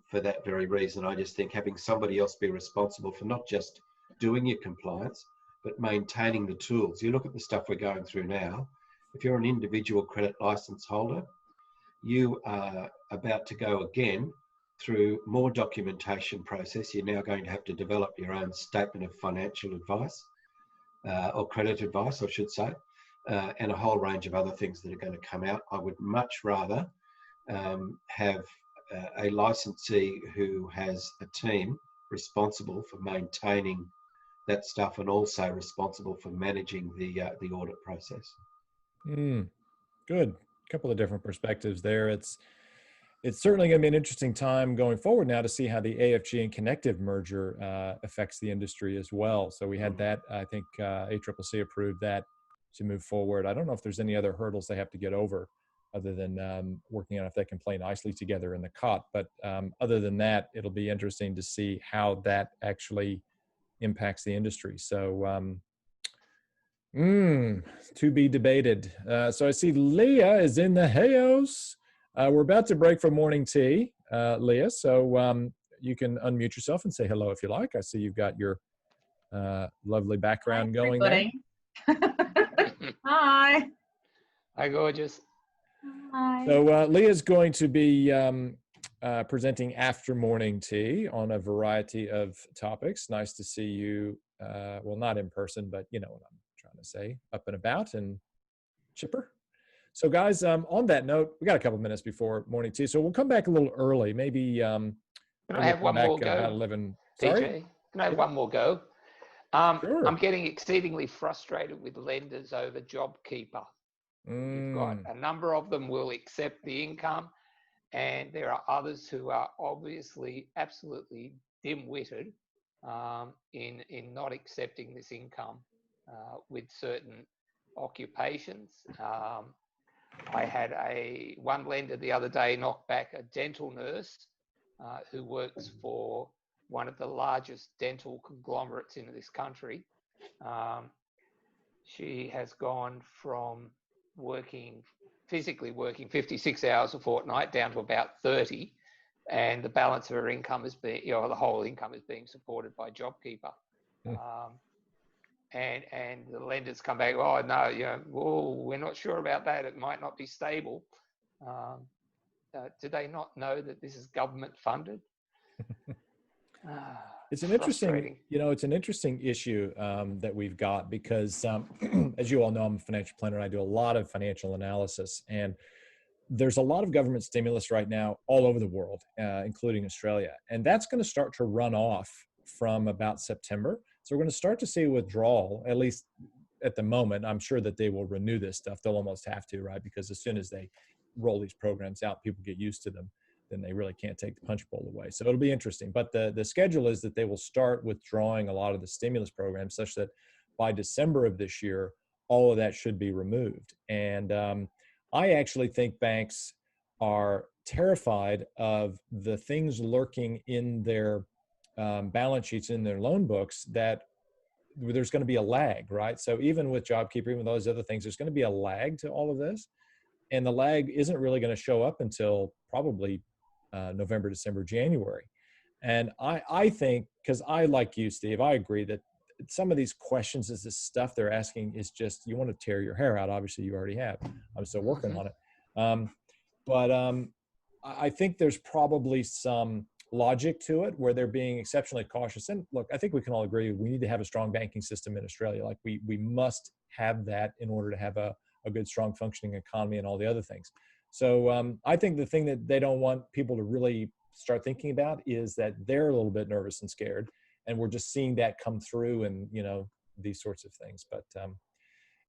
For that very reason. I just think having somebody else be responsible for not just doing your compliance, but maintaining the tools. You look at the stuff we're going through now. If you're an individual credit license holder, you are about to go again through more documentation process. You're now going to have to develop your own statement of financial advice, or credit advice, I should say, and a whole range of other things that are going to come out. I would much rather have a licensee who has a team responsible for maintaining that stuff and also responsible for managing the audit process. Good. A couple of different perspectives there. It's certainly going to be an interesting time going forward now to see how the AFG and Connective merger affects the industry as well. So we had that, I think ACCC approved that to move forward. I don't know if there's any other hurdles they have to get over other than working on if they can play nicely together in the COT. But other than that, it'll be interesting to see how that actually impacts the industry. So to be debated. So I see Leah is in the house. We're about to break for morning tea, Leah. So you can unmute yourself and say hello if you like. I see you've got your lovely background going there. Hi. Hi, gorgeous. Hi. So Leah's going to be presenting after morning tea on a variety of topics. Nice to see you. Well, not in person, but you know what I'm trying to say, up and about and chipper. So guys, on that note, we got a couple minutes before morning tea, so we'll come back a little early. Maybe can I have one more go? 11. Sorry? Sorry? Can I have one more go? Sure. I'm getting exceedingly frustrated with lenders over JobKeeper. You've got a number of them will accept the income, and there are others who are obviously absolutely dim-witted in not accepting this income with certain occupations. I had one lender the other day knock back a dental nurse who works for one of the largest dental conglomerates in this country. She has gone from physically working 56 hours a fortnight down to about 30, and the balance of her income is being, you know, the whole income is being supported by JobKeeper. And the lenders come back, oh no, you know, we're not sure about that. It might not be stable. Do they not know that this is government funded? It's an interesting, it's an interesting issue that we've got because, as you all know, I'm a financial planner and I do a lot of financial analysis, and there's a lot of government stimulus right now all over the world, including Australia, and that's going to start to run off from about September. So we're going to start to see withdrawal, at least at the moment. I'm sure that they will renew this stuff. They'll almost have to, right? Because as soon as they roll these programs out, people get used to them. Then they really can't take the punch bowl away. So it'll be interesting. But the schedule is that they will start withdrawing a lot of the stimulus programs such that by December of this year, all of that should be removed. And I actually think banks are terrified of the things lurking in their balance sheets, in their loan books, that there's going to be a lag, right? So even with JobKeeper, even those other things, there's going to be a lag to all of this. And the lag isn't really going to show up until probably November, December, January. And I think, because I, like you, Steve, I agree that some of these questions, is this stuff they're asking is just, you want to tear your hair out. Obviously you already have. I'm still working on it. But I think there's probably some logic to it where they're being exceptionally cautious. And look, I think we can all agree we need to have a strong banking system in Australia. Like we must have that in order to have a good, strong functioning economy and all the other things. So I think the thing that they don't want people to really start thinking about is that they're a little bit nervous and scared. And we're just seeing that come through and, you know, these sorts of things. But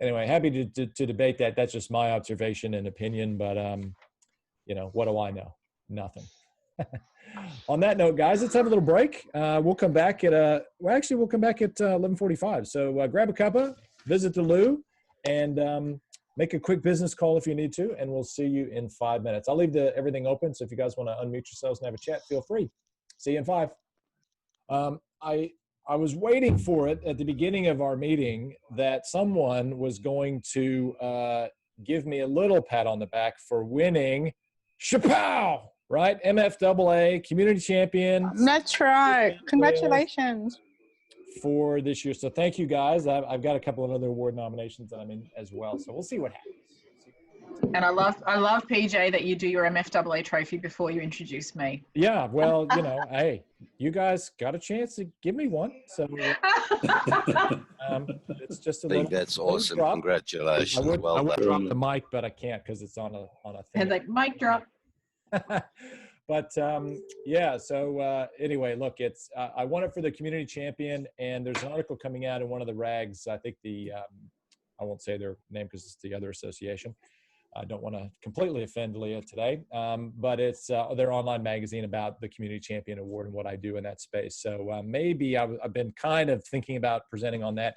anyway, happy to debate that. That's just my observation and opinion. But, you know, what do I know? Nothing. On that note, guys, let's have a little break. We'll come back at we'll come back at 11:45. So grab a cuppa, visit the loo, and make a quick business call if you need to, and we'll see you in 5 minutes. I'll leave everything open, so if you guys want to unmute yourselves and have a chat, feel free. See you in 5. I was waiting for it at the beginning of our meeting that someone was going to give me a little pat on the back for winning Fpaa, right? MFAA Community Champion. That's right. Congratulations. For this year. So thank you, guys. I've got a couple of other award nominations that I'm in as well. So we'll see what happens. And I love PJ that you do your MFAA trophy before you introduce me. Yeah, well, you know, hey, you guys got a chance to give me one. So it's just a little. That's awesome. Drop. Congratulations. I would done. drop the mic, but I can't because it's on a thing. And like mic drop. But yeah, so anyway, look, it's I won it for the community champion, and there's an article coming out in one of the rags. I think I won't say their name because it's the other association. I don't want to completely offend Leah today, but it's their online magazine about the community champion award and what I do in that space. So maybe I've been kind of thinking about presenting on that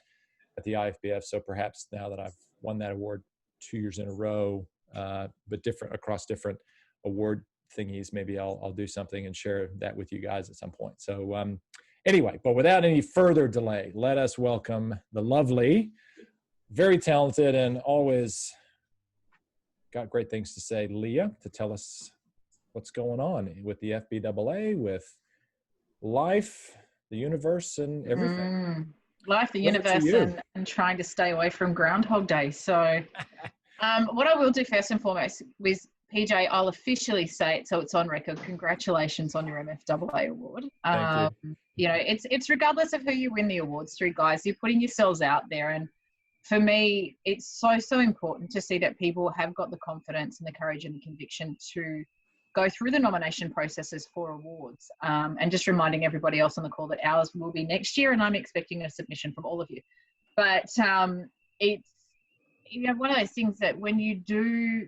at the IFBF. So perhaps now that I've won that award 2 years in a row, but across different award thingies, maybe I'll do something and share that with you guys at some point. So anyway, but without any further delay, let us welcome the lovely, very talented, and always got great things to say, Leah, to tell us what's going on with the FBAA, with life, the universe, and everything. Life, the universe, and trying to stay away from Groundhog Day. So what I will do first and foremost with PJ, I'll officially say it so it's on record. Congratulations on your MFAA award. Thank you. You know, it's regardless of who you win the awards through, guys. You're putting yourselves out there, and for me, it's so important to see that people have got the confidence and the courage and the conviction to go through the nomination processes for awards. And just reminding everybody else on the call that ours will be next year, and I'm expecting a submission from all of you. But it's, you know, one of those things that when you do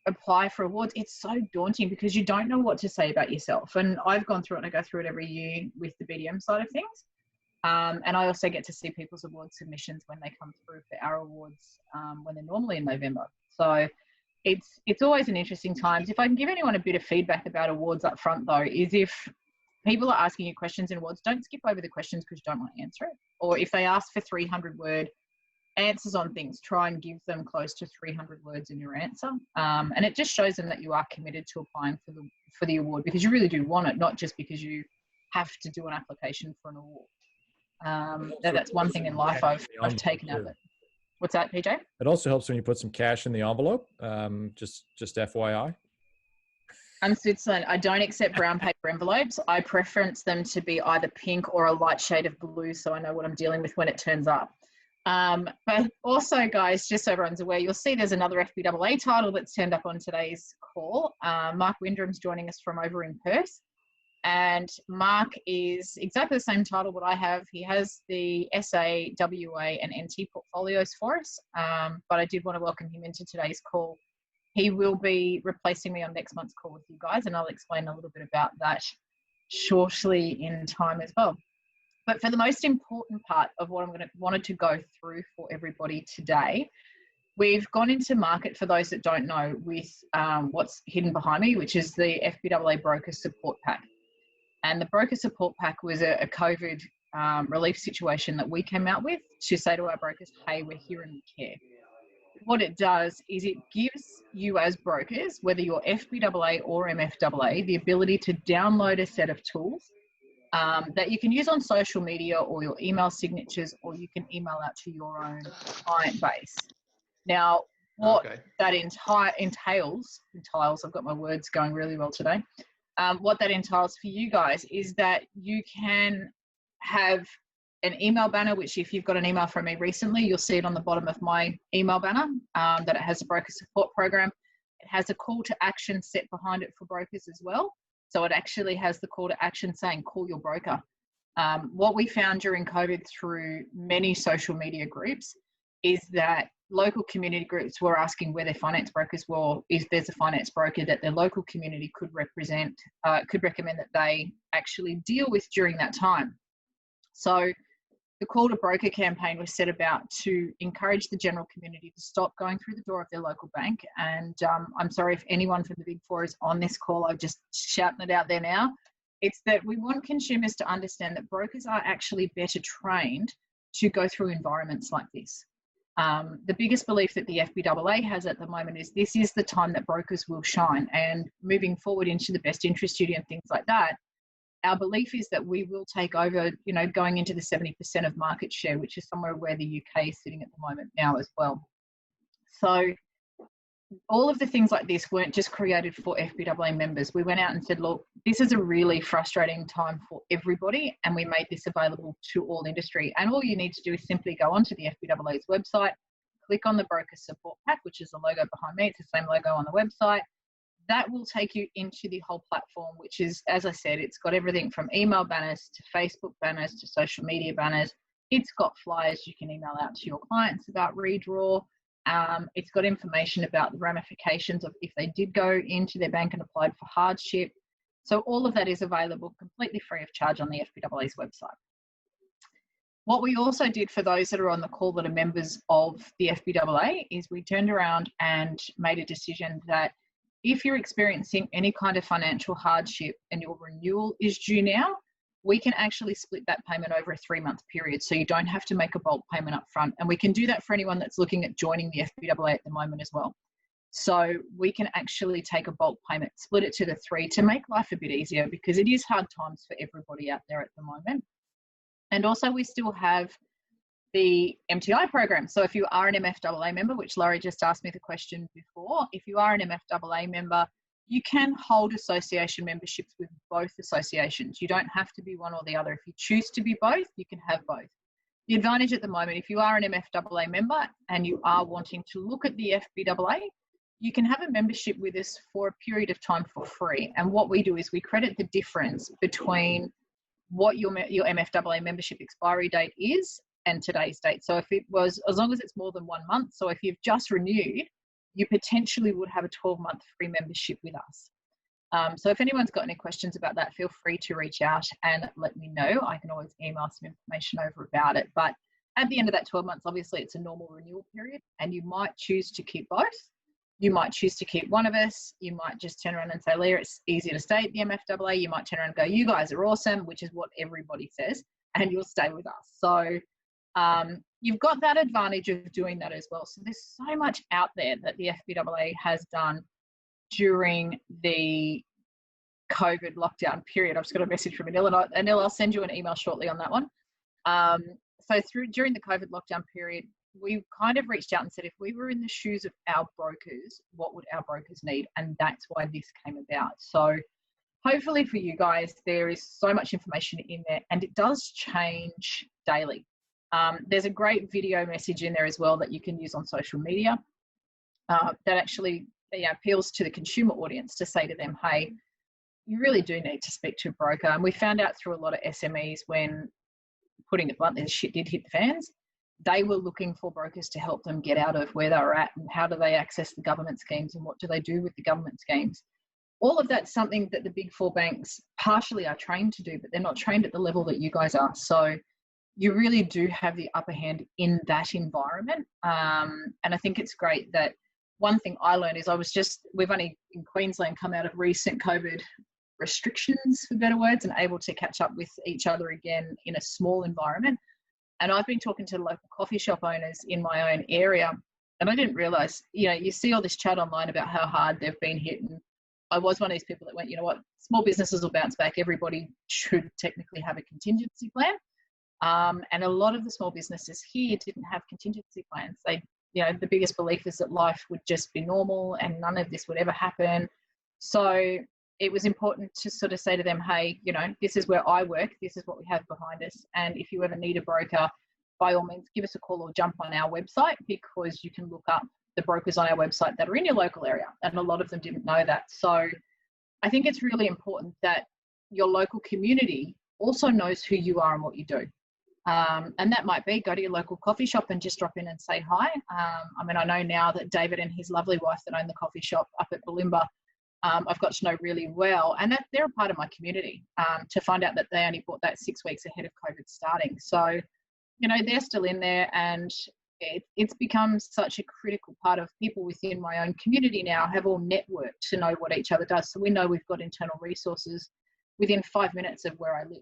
apply for awards, it's so daunting because you don't know what to say about yourself. And I've gone through it, and I go through it every year with the BDM side of things. And I also get to see people's award submissions when they come through for our awards when they're normally in November. So it's always an interesting time. If I can give anyone a bit of feedback about awards up front, though, is if people are asking you questions in awards, don't skip over the questions because you don't want to answer it. Or if they ask for 300-word answers on things, try and give them close to 300 words in your answer. And it just shows them that you are committed to applying for the award because you really do want it, not just because you have to do an application for an award. That's one thing in life I've taken out of it. What's that, PJ? It also helps when you put some cash in the envelope. Just FYI. I'm Switzerland. I don't accept brown paper envelopes. I preference them to be either pink or a light shade of blue, so I know what I'm dealing with when it turns up. But also, guys, just so everyone's aware, you'll see there's another FBAA title that's turned up on today's call. Mark Windram's joining us from over in Perth. And Mark is exactly the same title what I have. He has the SA, WA and NT portfolios for us. But I did want to welcome him into today's call. He will be replacing me on next month's call with you guys, and I'll explain a little bit about that shortly in time as well. But for the most important part of what wanted to go through for everybody today, we've gone into market, for those that don't know, with what's hidden behind me, which is the FBAA Broker Support Pack. And the Broker Support Pack was a COVID relief situation that we came out with to say to our brokers, hey, we're here and we care. What it does is it gives you as brokers, whether you're FBAA or MFAA, the ability to download a set of tools that you can use on social media or your email signatures, or you can email out to your own client base. Now, what that entails, I've got my words going really well today. what that entails for you guys is that you can have an email banner, which if you've got an email from me recently, you'll see it on the bottom of my email banner, that it has a broker support program. It has a call to action set behind it for brokers as well. So it actually has the call to action saying, call your broker. What we found during COVID through many social media groups is that local community groups were asking where their finance brokers were, if there's a finance broker that their local community could recommend that they actually deal with during that time. So the Call to Broker campaign was set about to encourage the general community to stop going through the door of their local bank. And I'm sorry if anyone from the Big Four is on this call, I'm just shouting it out there now. It's that we want consumers to understand that brokers are actually better trained to go through environments like this. The biggest belief that the FBAA has at the moment is this is the time that brokers will shine, and moving forward into the best interest duty and things like that, our belief is that we will take over, you know, going into the 70% of market share, which is somewhere where the UK is sitting at the moment now as well. So all of the things like this weren't just created for FBAA members. We went out and said, look, this is a really frustrating time for everybody, and we made this available to all industry. And all you need to do is simply go onto the FBAA's website, click on the broker support pack, which is the logo behind me. It's the same logo on the website. That will take you into the whole platform, which is, as I said, it's got everything from email banners to Facebook banners to social media banners. It's got flyers you can email out to your clients about redraw. It's got information about the ramifications of if they did go into their bank and applied for hardship. So all of that is available completely free of charge on the FBAA's website. What we also did for those that are on the call that are members of the FBAA is we turned around and made a decision that if you're experiencing any kind of financial hardship and your renewal is due now, we can actually split that payment over a 3-month period. So you don't have to make a bulk payment up front. And we can do that for anyone that's looking at joining the FBAA at the moment as well. So we can actually take a bulk payment, split it to the 3 to make life a bit easier, because it is hard times for everybody out there at the moment. And also we still have the MTI program. So if you are an MFAA member, which Laurie just asked me the question before, if you are an MFAA member, you can hold association memberships with both associations. You don't have to be one or the other. If you choose to be both, you can have both. The advantage at the moment, if you are an MFAA member and you are wanting to look at the FBAA, you can have a membership with us for a period of time for free. And what we do is we credit the difference between what your MFAA membership expiry date is and today's date. So if it was, as long as it's more than 1 month, so if you've just renewed, you potentially would have a 12-month free membership with us. So if anyone's got any questions about that, feel free to reach out and let me know. I can always email some information over about it. But at the end of that 12 months, obviously it's a normal renewal period, and you might choose to keep both. You might choose to keep one of us. You might just turn around and say, Leah, it's easier to stay at the MFAA. You might turn around and go, you guys are awesome, which is what everybody says, and you'll stay with us. So you've got that advantage of doing that as well. So there's so much out there that the FBAA has done during the COVID lockdown period. I've just got a message from Anil, and Anil, I'll send you an email shortly on that one. So during the COVID lockdown period, we kind of reached out and said, if we were in the shoes of our brokers, what would our brokers need? And that's why this came about. So hopefully for you guys, there is so much information in there, and it does change daily. There's a great video message in there as well that you can use on social media that actually appeals to the consumer audience to say to them, hey, you really do need to speak to a broker. And we found out through a lot of SMEs, when, putting it bluntly, the shit did hit the fans, they were looking for brokers to help them get out of where they were at, and how do they access the government schemes, and what do they do with the government schemes. All of that's something that the Big Four banks partially are trained to do, but they're not trained at the level that you guys are. So you really do have the upper hand in that environment. And I think it's great that one thing I learned is we've only in Queensland come out of recent COVID restrictions, for better words, and able to catch up with each other again in a small environment. And I've been talking to local coffee shop owners in my own area, and I didn't realise, you see all this chat online about how hard they've been hit. And I was one of these people that went, you know what, small businesses will bounce back. Everybody should technically have a contingency plan. And a lot of the small businesses here didn't have contingency plans. They, the biggest belief is that life would just be normal and none of this would ever happen. So it was important to sort of say to them, hey, you know, this is where I work, this is what we have behind us, and if you ever need a broker, by all means, give us a call or jump on our website, because you can look up the brokers on our website that are in your local area, and a lot of them didn't know that. So I think it's really important that your local community also knows who you are and what you do. And that might be go to your local coffee shop and just drop in and say hi. I mean, I know now that David and his lovely wife that own the coffee shop up at Bulimba, I've got to know really well, and that they're a part of my community, to find out that they only bought that 6 weeks ahead of COVID starting. So, you know, they're still in there, and it's become such a critical part of people within my own community now have all networked to know what each other does. So we know we've got internal resources within 5 minutes of where I live.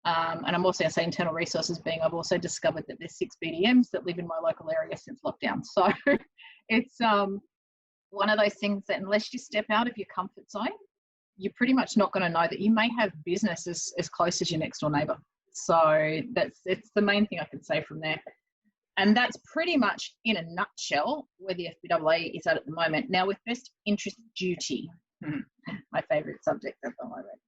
And I'm also going to say internal resources being, I've also discovered that there's 6 BDMs that live in my local area since lockdown. So it's one of those things that unless you step out of your comfort zone, you're pretty much not going to know that you may have business as close as your next door neighbour. So it's the main thing I can say from there. And that's pretty much in a nutshell where the Fpaa is at the moment. Now with best interest duty, my favourite subject at the moment,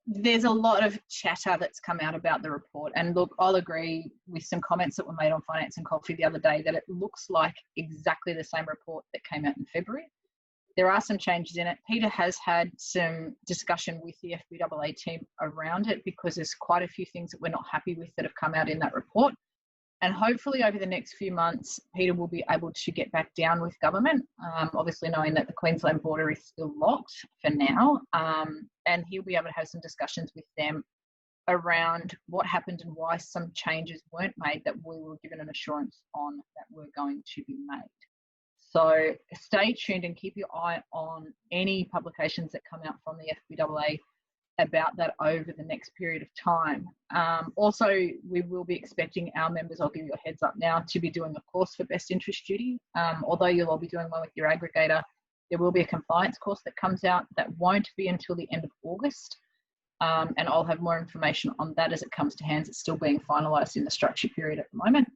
there's a lot of chatter that's come out about the report. And look, I'll agree with some comments that were made on Finance and Coffee the other day that it looks like exactly the same report that came out in February. There are some changes in it. Peter has had some discussion with the Fpaa team around it, because there's quite a few things that we're not happy with that have come out in that report. And hopefully over the next few months, Peter will be able to get back down with government, obviously knowing that the Queensland border is still locked for now. And he'll be able to have some discussions with them around what happened and why some changes weren't made that we were given an assurance on that were going to be made. So stay tuned and keep your eye on any publications that come out from the Fpaa about that over the next period of time. Also, we will be expecting our members, I'll give you a heads up now, to be doing a course for best interest duty. Although you'll all be doing one with your aggregator, there will be a compliance course that comes out that won't be until the end of August. And I'll have more information on that as it comes to hands. It's still being finalised in the structure period at the moment.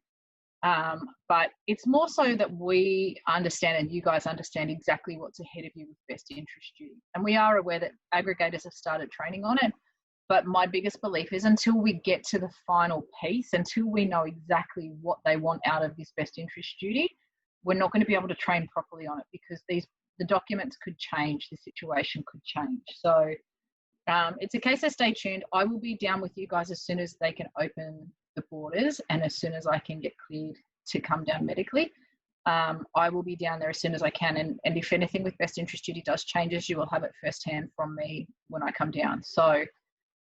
But it's more so that we understand and you guys understand exactly what's ahead of you with best interest duty. And we are aware that aggregators have started training on it. But my biggest belief is until we get to the final piece, until we know exactly what they want out of this best interest duty, we're not going to be able to train properly on it, because the documents could change, the situation could change. So it's a case of stay tuned. I will be down with you guys as soon as they can open the borders and as soon as I can get cleared to come down medically. I will be down there as soon as I can, and if anything with best interest duty does changes, you will have it firsthand from me when I come down. So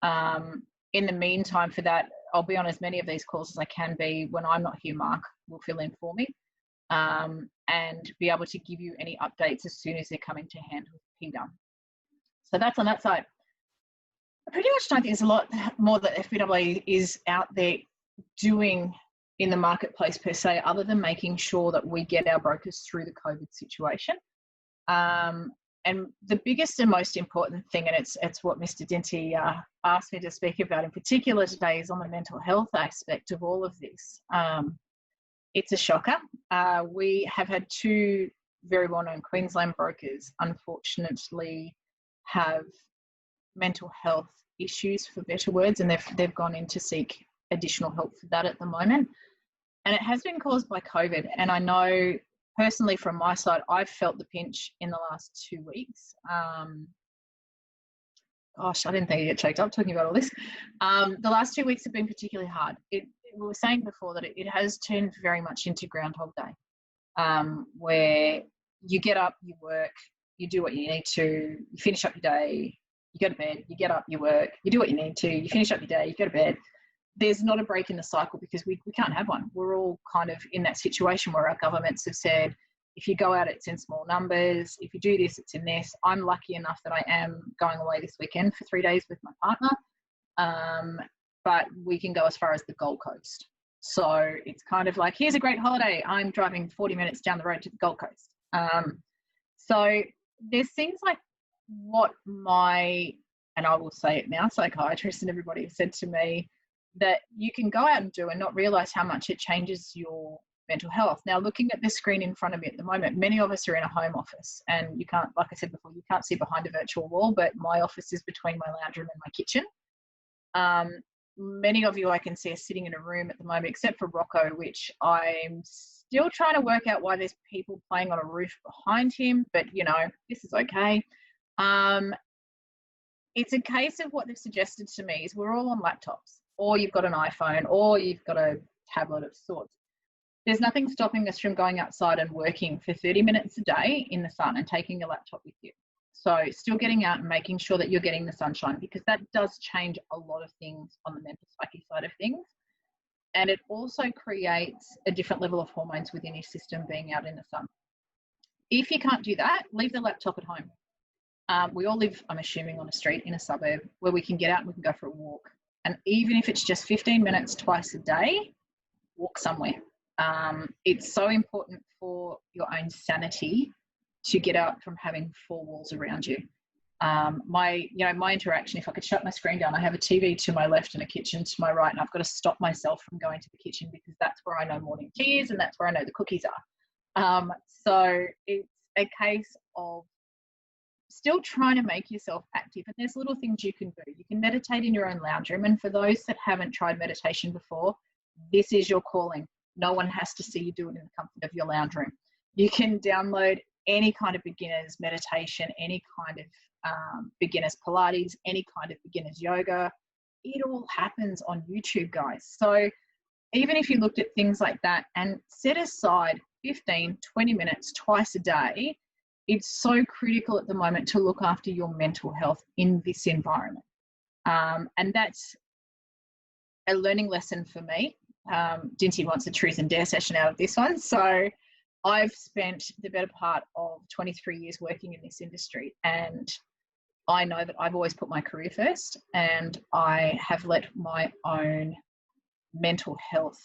in the meantime for that, I'll be on as many of these calls as I can be. When I'm not here, Mark will fill in for me and be able to give you any updates as soon as they're coming to hand with Peter. So that's on that side. I pretty much don't think there's a lot more that Fpaa is out there doing in the marketplace per se, other than making sure that we get our brokers through the COVID situation. And the biggest and most important thing, and it's what Mr. Dinty asked me to speak about in particular today, is on the mental health aspect of all of this. It's a shocker. We have had two very well-known Queensland brokers, unfortunately, have mental health issues, for better words, and they've gone in to seek additional help for that at the moment. And it has been caused by COVID. And I know personally from my side, I've felt the pinch in the last 2 weeks. Gosh, I didn't think I'd get choked up talking about all this. The last 2 weeks have been particularly hard. We were saying before that it has turned very much into Groundhog Day, where you get up, you work, you do what you need to, you finish up your day, you go to bed, you get up, you work, you do what you need to, you finish up your day, you go to bed. There's not a break in the cycle because we can't have one. We're all kind of in that situation where our governments have said, if you go out, it's in small numbers. If you do this, it's in this. I'm lucky enough that I am going away this weekend for 3 days with my partner. But we can go as far as the Gold Coast. So it's kind of like, here's a great holiday. I'm driving 40 minutes down the road to the Gold Coast. So there's things like what and I will say it now, psychiatrists and everybody have said to me, that you can go out and do and not realise how much it changes your mental health. Now, looking at this screen in front of me at the moment, many of us are in a home office, and you can't, like I said before, you can't see behind a virtual wall, but my office is between my lounge room and my kitchen. Many of you I can see are sitting in a room at the moment, except for Rocco, which I'm still trying to work out why there's people playing on a roof behind him, but you know, this is okay. It's a case of what they've suggested to me is we're all on laptops, or you've got an iPhone, or you've got a tablet of sorts. There's nothing stopping us from going outside and working for 30 minutes a day in the sun and taking your laptop with you. So still getting out and making sure that you're getting the sunshine, because that does change a lot of things on the mental psyche side of things. And it also creates a different level of hormones within your system being out in the sun. If you can't do that, leave the laptop at home. We all live, I'm assuming, on a street in a suburb where we can get out and we can go for a walk. And even if it's just 15 minutes twice a day, walk somewhere. It's so important for your own sanity to get out from having four walls around you. My interaction, if I could shut my screen down, I have a TV to my left and a kitchen to my right, and I've got to stop myself from going to the kitchen because that's where I know morning tea is and that's where I know the cookies are. So it's a case of still trying to make yourself active, and there's little things you can do. You can meditate in your own lounge room, and for those that haven't tried meditation before, this is your calling. No one has to see you do it in the comfort of your lounge room. You can download any kind of beginner's meditation, any kind of beginner's Pilates, any kind of beginner's yoga. It all happens on YouTube, guys. So even if you looked at things like that and set aside 15, 20 minutes twice a day, it's so critical at the moment to look after your mental health in this environment. And that's a learning lesson for me. Dinty wants a truth and dare session out of this one. So I've spent the better part of 23 years working in this industry, and I know that I've always put my career first, and I have let my own mental health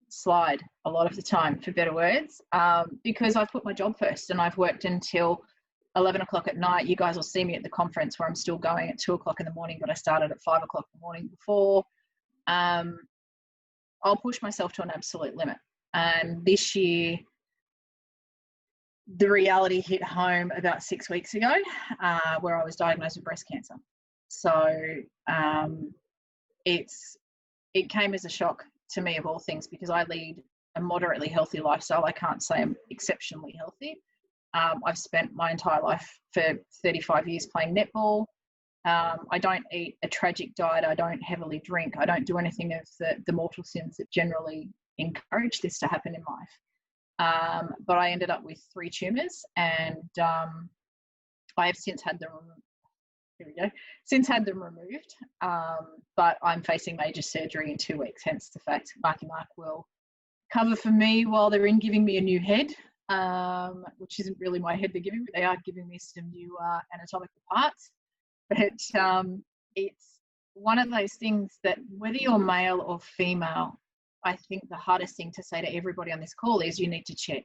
slide a lot of the time, for better words, because I've put my job first, and I've worked until 11 o'clock at night. You guys will see me at the conference where I'm still going at 2 o'clock in the morning, but I started at 5 o'clock in the morning before. I'll push myself to an absolute limit. And this year, the reality hit home about 6 weeks ago, where I was diagnosed with breast cancer. So it came as a shock to me, of all things, because I lead a moderately healthy lifestyle. I can't say I'm exceptionally healthy. I've spent my entire life for 35 years playing netball. I don't eat a tragic diet. I don't heavily drink. I don't do anything of the mortal sins that generally encourage this to happen in life. But I ended up with 3 tumours, and I have since had them. Since had them removed, but I'm facing major surgery in 2 weeks. Hence the fact Marky Mark will cover for me while they're in giving me a new head, which isn't really my head they're giving me. They are giving me some new anatomical parts. But it's one of those things that whether you're male or female, I think the hardest thing to say to everybody on this call is you need to check.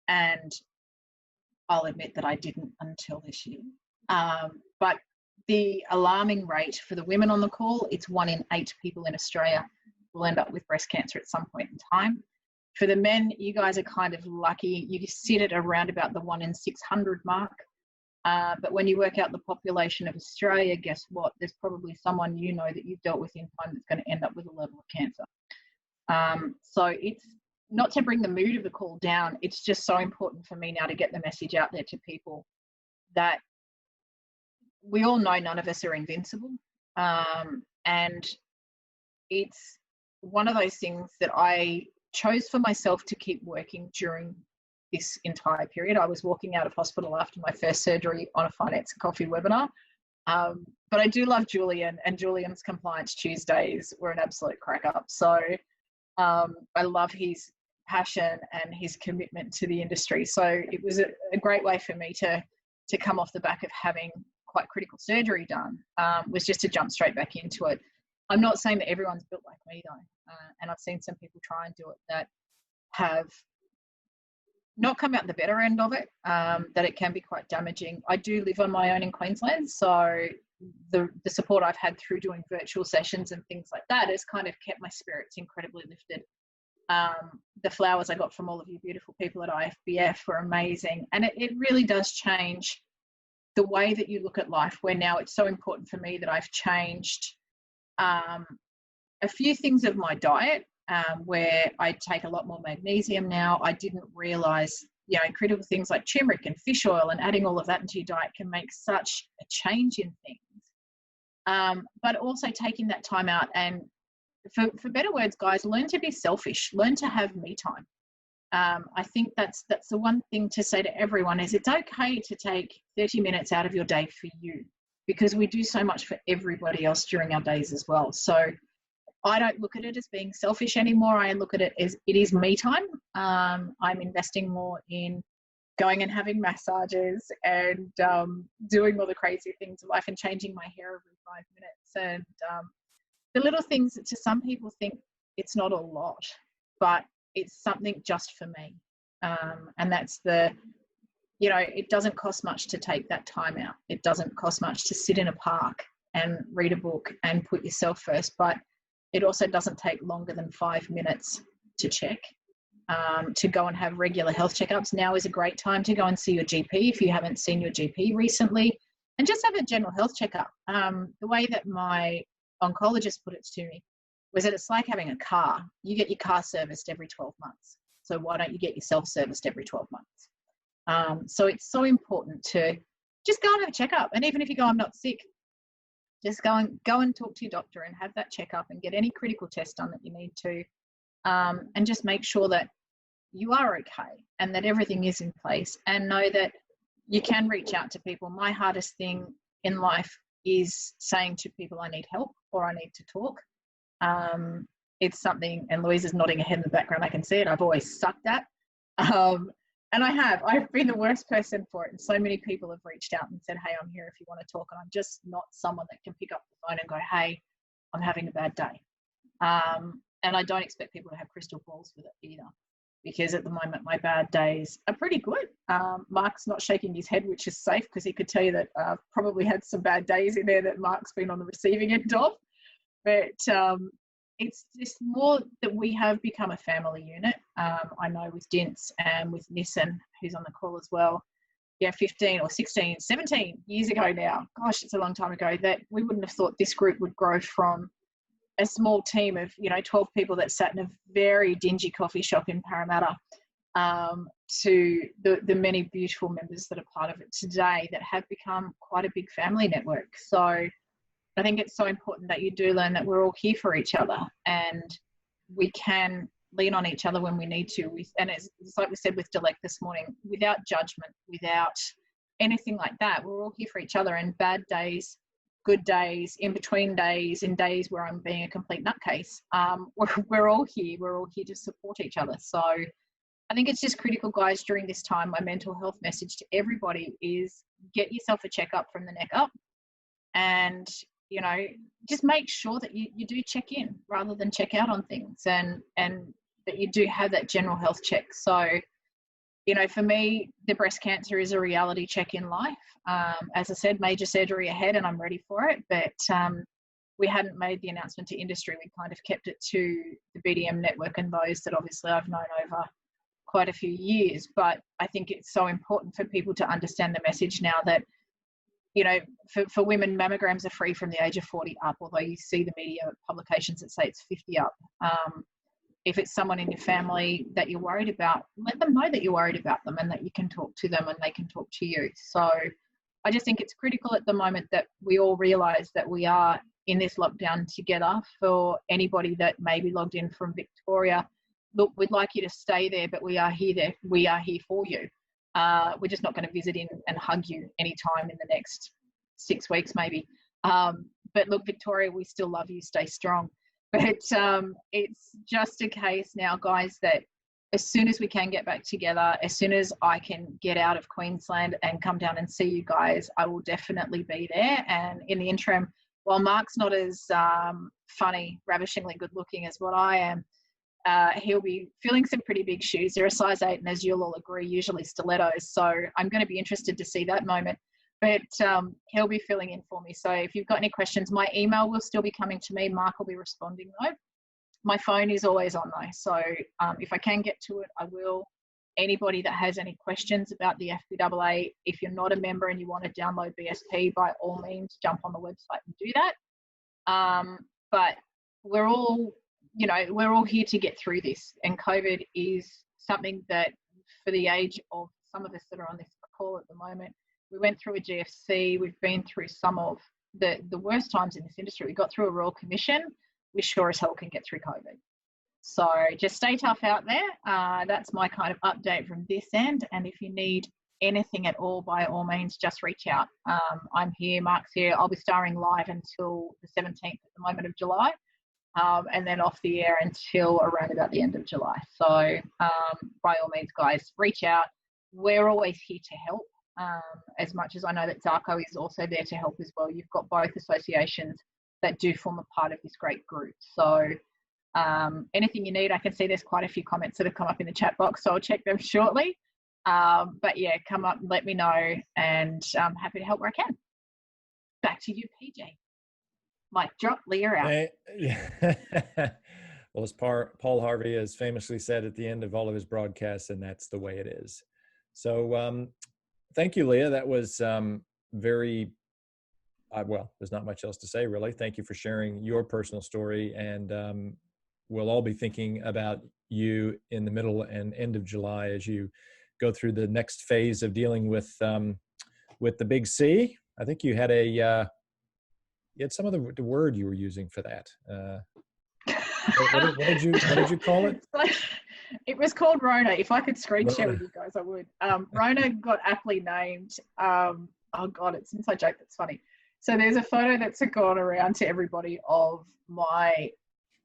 And I'll admit that I didn't until this year. But the alarming rate for the women on the call, it's 1 in 8 people in Australia will end up with breast cancer at some point in time. For the men, you guys are kind of lucky. You sit at around about the 1 in 600 mark. But when you work out the population of Australia, guess what? There's probably someone you know that you've dealt with in time that's going to end up with a level of cancer. So it's not to bring the mood of the call down. It's just so important for me now to get the message out there to people that we all know none of us are invincible. And it's one of those things that I chose for myself to keep working during this entire period. I was walking out of hospital after my first surgery on a Finance and Coffee webinar. But I do love Julian, and Julian's Compliance Tuesdays were an absolute crack up. So I love his passion and his commitment to the industry. So it was a great way for me to come off the back of having quite critical surgery done, was just to jump straight back into it. I'm not saying that everyone's built like me though. And I've seen some people try and do it that have not come out the better end of it, that it can be quite damaging. I do live on my own in Queensland, so the support I've had through doing virtual sessions and things like that has kind of kept my spirits incredibly lifted. The flowers I got from all of you beautiful people at IFBF were amazing. And it really does change the way that you look at life, where now it's so important for me that I've changed a few things of my diet, where I take a lot more magnesium now. I didn't realise, you know, critical things like turmeric and fish oil, and adding all of that into your diet can make such a change in things. But also taking that time out, and for better words, guys, learn to be selfish, learn to have me time. I think that's the one thing to say to everyone is it's okay to take 30 minutes out of your day for you, because we do so much for everybody else during our days as well. So I don't look at it as being selfish anymore. I look at it as it is me time. I'm investing more in going and having massages and doing all the crazy things in life and changing my hair every 5 minutes. And the little things that to some people think it's not a lot, but it's something just for me. And that's you know, it doesn't cost much to take that time out. It doesn't cost much to sit in a park and read a book and put yourself first, but it also doesn't take longer than 5 minutes to check, to go and have regular health checkups. Now is a great time to go and see your GP if you haven't seen your GP recently, and just have a general health checkup. The way that my oncologist put it to me was that it's like having a car. You get your car serviced every 12 months. So why don't you get yourself serviced every 12 months? So it's so important to just go and have a checkup. And even if you go, I'm not sick, just go and talk to your doctor and have that checkup and get any critical test done that you need to, and just make sure that you are okay and that everything is in place, and know that you can reach out to people. My hardest thing in life is saying to people I need help or I need to talk. It's something, and Louisa's nodding her head in the background, I can see it, I've always sucked at. And I've been the worst person for it. And so many people have reached out and said, hey, I'm here if you want to talk. And I'm just not someone that can pick up the phone and go, hey, I'm having a bad day. And I don't expect people to have crystal balls with it either, because at the moment my bad days are pretty good. Mark's not shaking his head, which is safe, because he could tell you that I've probably had some bad days in there that Mark's been on the receiving end of. But it's just more that we have become a family unit. I know with Dints and with Nissan, who's on the call as well, 15 or 16, 17 years ago now, gosh, it's a long time ago, that we wouldn't have thought this group would grow from a small team of, 12 people that sat in a very dingy coffee shop in Parramatta, to the many beautiful members that are part of it today that have become quite a big family network. So I think it's so important that you do learn that we're all here for each other, and we can lean on each other when we need to. And it's like we said with Delek this morning, without judgment, without anything like that, we're all here for each other. And bad days, good days, in between days, in days where I'm being a complete nutcase, we're all here. We're all here to support each other. So I think it's just critical, guys, during this time. My mental health message to everybody is get yourself a checkup from the neck up, and just make sure that you do check in rather than check out on things, and that you do have that general health check. So, for me, the breast cancer is a reality check in life. As I said, major surgery ahead, and I'm ready for it. But we hadn't made the announcement to industry. We kind of kept it to the BDM network and those that obviously I've known over quite a few years. But I think it's so important for people to understand the message now that, for women, mammograms are free from the age of 40 up, although you see the media publications that say it's 50 up. If it's someone in your family that you're worried about, let them know that you're worried about them and that you can talk to them and they can talk to you. So I just think it's critical at the moment that we all realise that we are in this lockdown together. For anybody that may be logged in from Victoria, look, we'd like you to stay there, but we are here for you. We're just not going to visit in and hug you anytime in the next 6 weeks, maybe. But look, Victoria, we still love you. Stay strong. But it's just a case now, guys, that as soon as we can get back together, as soon as I can get out of Queensland and come down and see you guys, I will definitely be there. And in the interim, while Mark's not as funny, ravishingly good looking as what I am, he'll be filling some pretty big shoes. They're a size 8, and as you'll all agree, usually stilettos. So I'm going to be interested to see that moment. But he'll be filling in for me. So if you've got any questions, my email will still be coming to me. Mark will be responding though. my phone is always on though. So if I can get to it, I will. Anybody that has any questions about the Fpaa, if you're not a member and you want to download BSP, by all means, jump on the website and do that. But we're all, we're all here to get through this. And COVID is something that, for the age of some of us that are on this call at the moment, we went through a GFC. We've been through some of the worst times in this industry. We got through a Royal Commission. We sure as hell can get through COVID. So just stay tough out there. That's my kind of update from this end. And if you need anything at all, by all means, just reach out. I'm here, Mark's here. I'll be starring live until the 17th at the moment of July, and then off the air until around about the end of July. So by all means, guys, reach out. We're always here to help. As much as I know that Zarko is also there to help as well. You've got both associations that do form a part of this great group. So anything you need, I can see there's quite a few comments that have come up in the chat box, so I'll check them shortly. But yeah, come up and let me know, and I'm happy to help where I can. Back to you, PJ. Mic drop, Leah out. Hey, well, as Paul Harvey has famously said at the end of all of his broadcasts, and that's the way it is. So thank you, Leah. That was very, well, there's not much else to say, really. Thank you for sharing your personal story, and we'll all be thinking about you in the middle and end of July as you go through the next phase of dealing with the big C. I think you had you had some of the word you were using for that. What did you call it? It was called Rona. If I could screen share with you guys, I would. Rona got aptly named. Oh God, it's since I joke, that's funny. So there's a photo that's gone around to everybody of my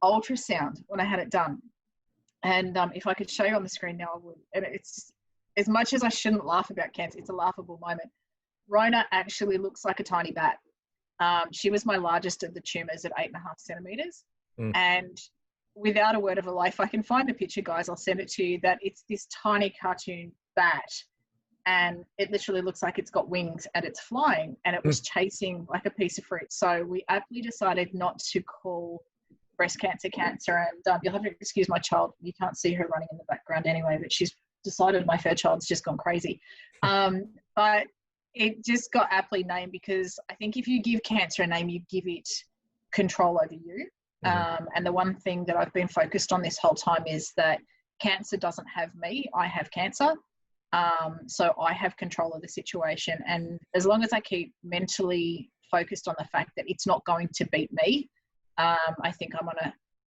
ultrasound when I had it done. And if I could show you on the screen now, I would. And it's, as much as I shouldn't laugh about cancer, it's a laughable moment. Rona actually looks like a tiny bat. She was my largest of the tumours at 8.5 centimetres. And without a word of a lie, if I can find the picture, guys, I'll send it to you, that it's this tiny cartoon bat. And it literally looks like it's got wings and it's flying, and it was chasing like a piece of fruit. So we aptly decided not to call breast cancer cancer. And you'll have to excuse my child. You can't see her running in the background anyway, but she's decided my fair child's just gone crazy. But it just got aptly named because I think if you give cancer a name, you give it control over you. And the one thing that I've been focused on this whole time is that cancer doesn't have me. I have cancer. So I have control of the situation. And as long as I keep mentally focused on the fact that it's not going to beat me, I think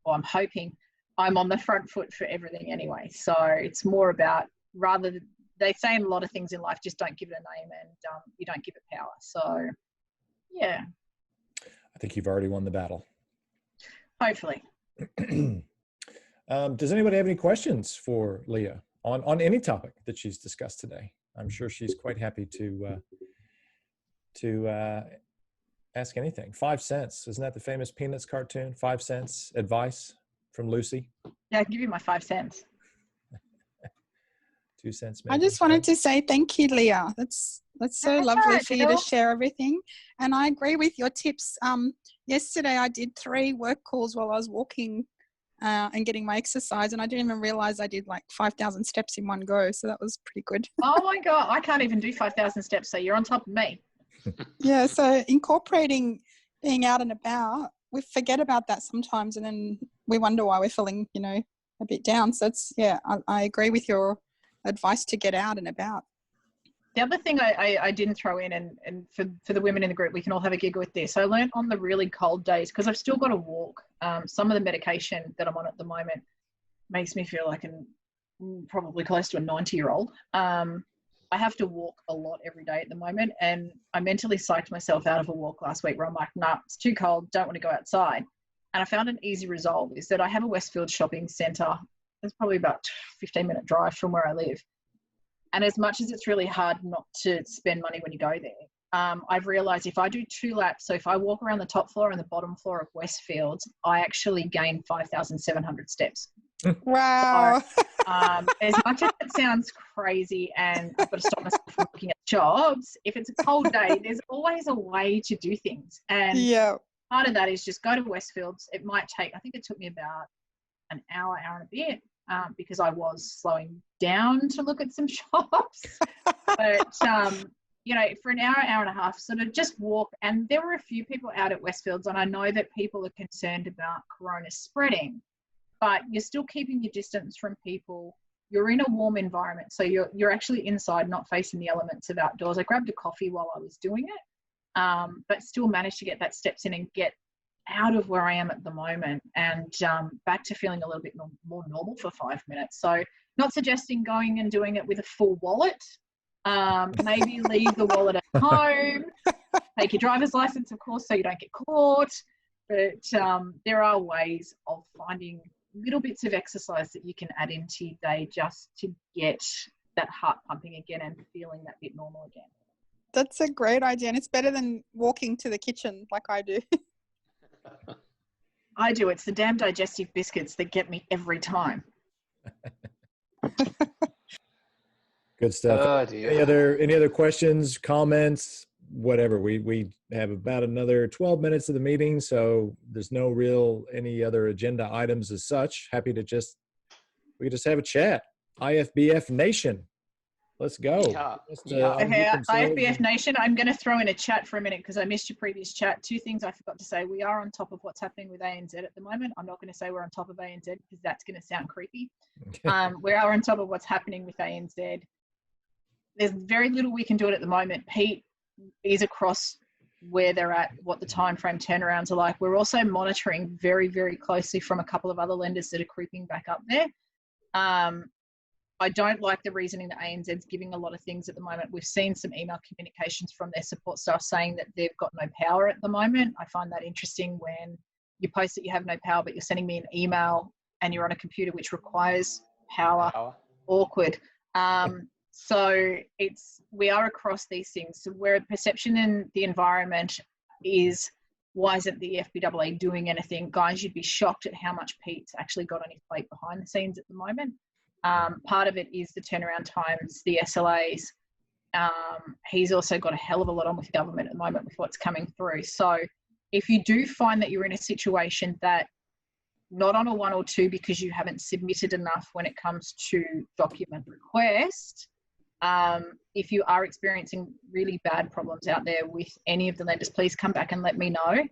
I'm hoping I'm on the front foot for everything anyway. So it's more about, rather, they say in a lot of things in life, just don't give it a name, and you don't give it power. So yeah. I think you've already won the battle. Hopefully. Does anybody have any questions for Leah on any topic that she's discussed today? I'm sure she's quite happy to ask anything. 5 cents. Isn't that the famous Peanuts cartoon? 5 cents advice from Lucy. Yeah, I can give you my 5 cents. 2 cents. I just wanted to say thank you, Leah. That's so lovely for you to share everything. And I agree with your tips. Yesterday I did 3 work calls while I was walking and getting my exercise, and I didn't even realize I did like 5,000 steps in one go. So that was pretty good. Oh my God, I can't even do 5,000 steps. So you're on top of me. Yeah. So incorporating being out and about, we forget about that sometimes, and then we wonder why we're feeling, a bit down. So it's, I agree with your advice to get out and about. The other thing I didn't throw in, and for the women in the group, we can all have a giggle with this. I learned on the really cold days, because I've still got to walk. Some of the medication that I'm on at the moment makes me feel like I'm probably close to a 90-year-old. I have to walk a lot every day at the moment, and I mentally psyched myself out of a walk last week where I'm like, nah, it's too cold, don't want to go outside. And I found an easy resolve is that I have a Westfield shopping centre. It's probably about a 15-minute drive from where I live. And as much as it's really hard not to spend money when you go there, I've realised if I do 2 laps, so if I walk around the top floor and the bottom floor of Westfield, I actually gain 5,700 steps. Wow. So, as much as it sounds crazy and I've got to stop myself from looking at jobs, if it's a cold day, there's always a way to do things. And part of that is just go to Westfields. It might take, I think it took me about an hour and a bit, because I was slowing down to look at some shops. But, you know, for an hour, hour and a half, sort of just walk. And there were a few people out at Westfields, and I know that people are concerned about corona spreading, but you're still keeping your distance from people. You're in a warm environment, so you're actually inside, not facing the elements of outdoors. I grabbed a coffee while I was doing it, but still managed to get that steps in and get out of where I am at the moment, and back to feeling a little bit more normal for 5 minutes. So not suggesting going and doing it with a full wallet. Maybe leave the wallet at home, take your driver's license, of course, so you don't get caught. But there are ways of finding little bits of exercise that you can add into your day just to get that heart pumping again and feeling that bit normal again. That's a great idea, and it's better than walking to the kitchen like I do. I do. It's the damn digestive biscuits that get me every time. Good stuff. Oh, dear. Any other questions, comments, whatever? We have about another 12 minutes of the meeting, so there's no real any other agenda items as such. Happy to we could just have a chat. IFBF Nation, let's go. IFBF Nation, I'm going to throw in a chat for a minute because I missed your previous chat. 2 things I forgot to say. We are on top of what's happening with ANZ at the moment. I'm not going to say we're on top of ANZ because that's going to sound creepy. We are on top of what's happening with ANZ. There's very little we can do it at the moment. Pete is across where they're at, what the time frame turnarounds are like. We're also monitoring very, very closely from a couple of other lenders that are creeping back up there. I don't like the reasoning that ANZ's giving a lot of things at the moment. We've seen some email communications from their support staff saying that they've got no power at the moment. I find that interesting when you post that you have no power, but you're sending me an email and you're on a computer which requires power. Awkward. So we are across these things. So where perception in the environment is, why isn't the FBAA doing anything? Guys, you'd be shocked at how much Pete's actually got on his plate behind the scenes at the moment. Part of it is the turnaround times, the SLAs. He's also got a hell of a lot on with government at the moment with what's coming through. So if you do find that you're in a situation that not on a 1 or 2 because you haven't submitted enough when it comes to document request, if you are experiencing really bad problems out there with any of the lenders, please come back and let me know.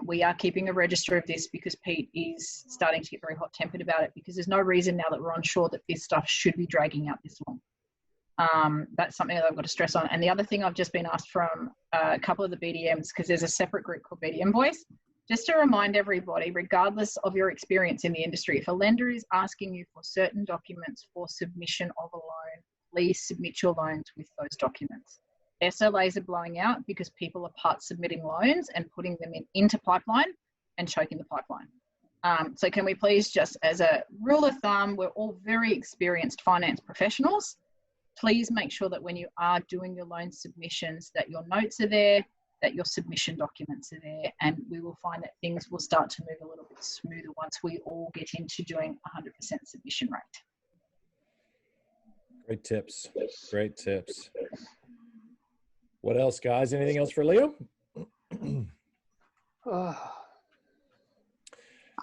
We are keeping a register of this because Pete is starting to get very hot-tempered about it, because there's no reason now that we're unsure that this stuff should be dragging out this long. That's something that I've got to stress on. And the other thing I've just been asked from a couple of the BDMs, because there's a separate group called BDM Voice, just to remind everybody, regardless of your experience in the industry, if a lender is asking you for certain documents for submission of a loan, please submit your loans with those documents. SLAs are blowing out because people are part submitting loans and putting them into pipeline and choking the pipeline. So can we please, just as a rule of thumb, we're all very experienced finance professionals. Please make sure that when you are doing your loan submissions, that your notes are there, that your submission documents are there, and we will find that things will start to move a little bit smoother once we all get into doing 100% submission rate. Great tips. Great tips. What else, guys? Anything else for Leo?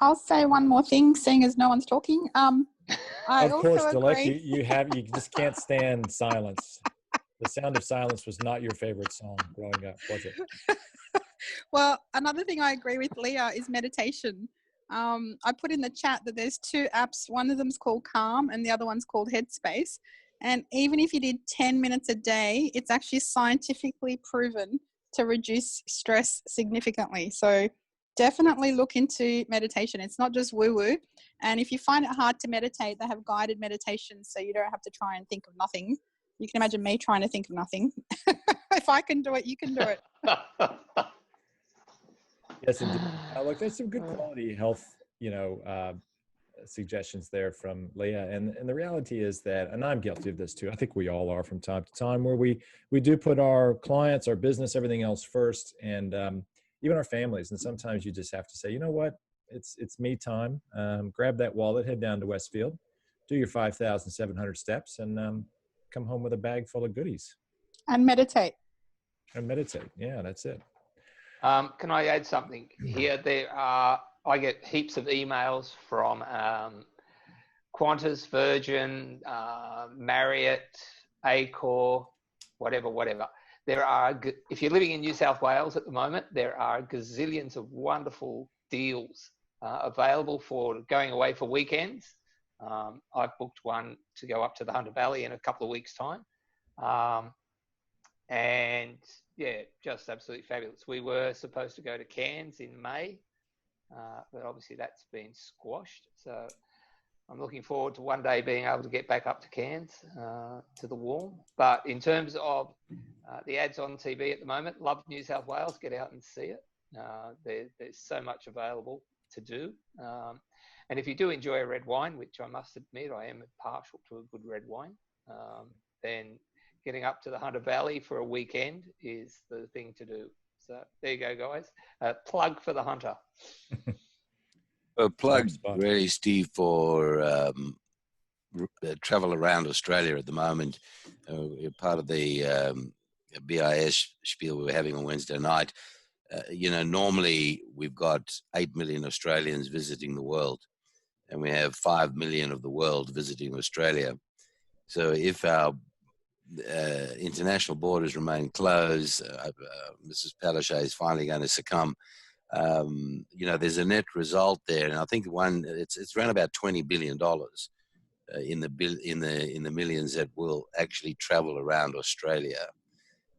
I'll say one more thing, seeing as no one's talking. I of course, also Dilek, you just can't stand silence. The Sound of Silence was not your favorite song growing up, was it? Well, another thing I agree with Leah is meditation. I put in the chat that there's 2 apps. One of them's called Calm and the other one's called Headspace. And even if you did 10 minutes a day, it's actually scientifically proven to reduce stress significantly. So definitely look into meditation. It's not just woo-woo. And if you find it hard to meditate, they have guided meditations so you don't have to try and think of nothing. You can imagine me trying to think of nothing. If I can do it, you can do it. Yes, indeed. Look, there's some good quality health, suggestions there from Leah. And the reality is that, and I'm guilty of this too, I think we all are from time to time, where we do put our clients, our business, everything else first, and even our families. And sometimes you just have to say, you know what, it's me time. Grab that wallet, head down to Westfield, do your 5,700 steps, and come home with a bag full of goodies. And meditate. And meditate. Yeah, that's it. Can I add something here? There are I get heaps of emails from Qantas, Virgin, Marriott, Accor, whatever. There are, if you're living in New South Wales at the moment, there are gazillions of wonderful deals available for going away for weekends. I've booked one to go up to the Hunter Valley in a couple of weeks' time. And yeah, just absolutely fabulous. We were supposed to go to Cairns in May, but obviously that's been squashed. So I'm looking forward to one day being able to get back up to Cairns, to the warm. But in terms of the ads on TV at the moment, love New South Wales, get out and see it. There's so much available to do. And if you do enjoy a red wine, which I must admit I am partial to a good red wine, then getting up to the Hunter Valley for a weekend is the thing to do. So there you go, guys. Plug for the Hunter. A plug, really, Steve, for travel around Australia at the moment. We're part of the BIS spiel we were having on Wednesday night. Normally we've got 8 million Australians visiting the world, and we have 5 million of the world visiting Australia. So if our international borders remain closed, Mrs. Palaszczuk is finally going to succumb. There's a net result there, and I think it's around about $20 billion in the millions that will actually travel around Australia.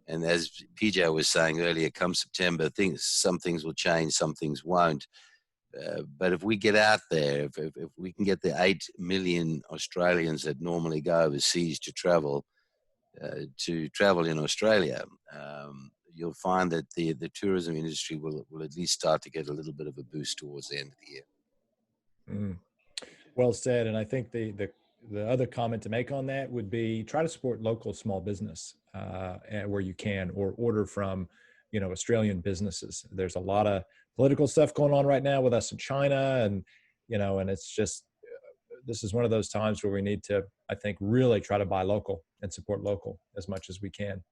And as PJ was saying earlier, come September, some things will change, some things won't. But if we get out there, if we can get the 8 million Australians that normally go overseas to travel in Australia, you'll find that the tourism industry will at least start to get a little bit of a boost towards the end of the year. Well said. And I think the other comment to make on that would be try to support local small business where you can, or order from, Australian businesses. There's a lot of political stuff going on right now with us in China, and it's just, this is one of those times where we need to, I think, really try to buy local and support local as much as we can.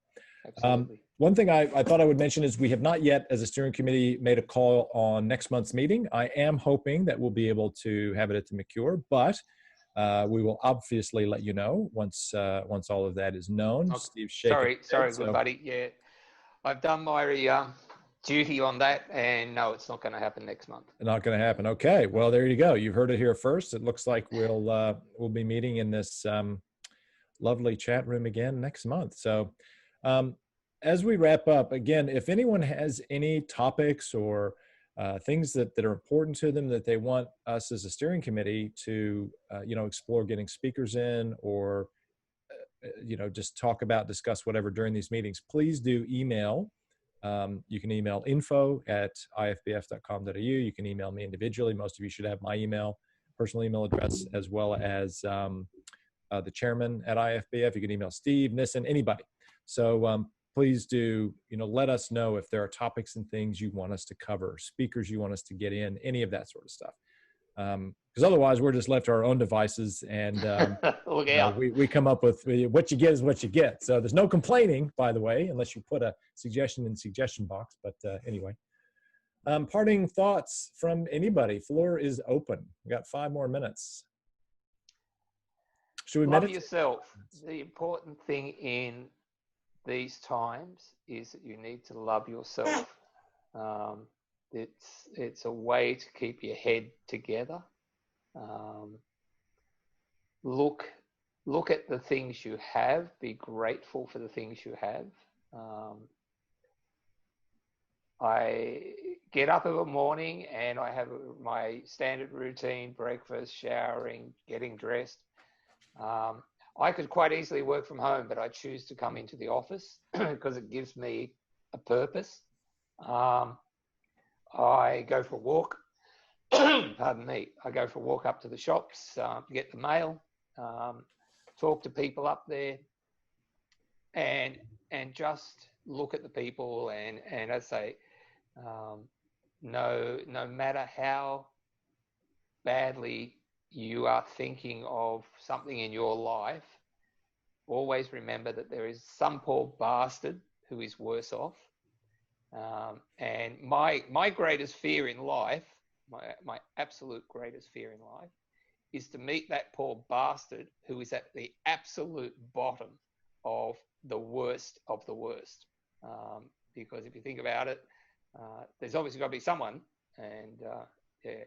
One thing I thought I would mention is we have not yet, as a steering committee, made a call on next month's meeting. I am hoping that we'll be able to have it at the McCure, but we will obviously let you know once all of that is known. Steve's shaking. Sorry, good buddy. Yeah, I've done my duty on that, and no, it's not going to happen next month. Not going to happen. Okay, well, there you go. You heard it here first. It looks like we'll be meeting in this lovely chat room again next month. So as we wrap up, again, if anyone has any topics or things that are important to them that they want us as a steering committee to explore getting speakers in, or just discuss whatever during these meetings, please do email. You can email info@ifbf.com.au. You can email me individually. Most of you should have my personal email address, as well as the chairman at IFBF. You can email Steve, Nissen, anybody. So please do, let us know if there are topics and things you want us to cover, speakers you want us to get in, any of that sort of stuff. Because otherwise we're just left to our own devices, and we come up with what you get is what you get. So there's no complaining, by the way, unless you put a suggestion in the suggestion box. But anyway, parting thoughts from anybody. Floor is open. We got 5 more minutes. Should we love yourself? The important thing in these times is that you need to love yourself. It's a way to keep your head together. Look at the things you have. Be grateful for the things you have. I get up in the morning and I have my standard routine: breakfast, showering, getting dressed. I could quite easily work from home, but I choose to come into the office because it gives me a purpose. I go for a walk. Pardon me. I go for a walk up to the shops, get the mail, talk to people up there, and just look at the people. And as I say, no matter how badly you are thinking of something in your life, always remember that there is some poor bastard who is worse off. And my greatest fear in life my absolute greatest fear in life is to meet that poor bastard who is at the absolute bottom of the worst of the worst. Because if you think about it, there's obviously got to be someone, and yeah.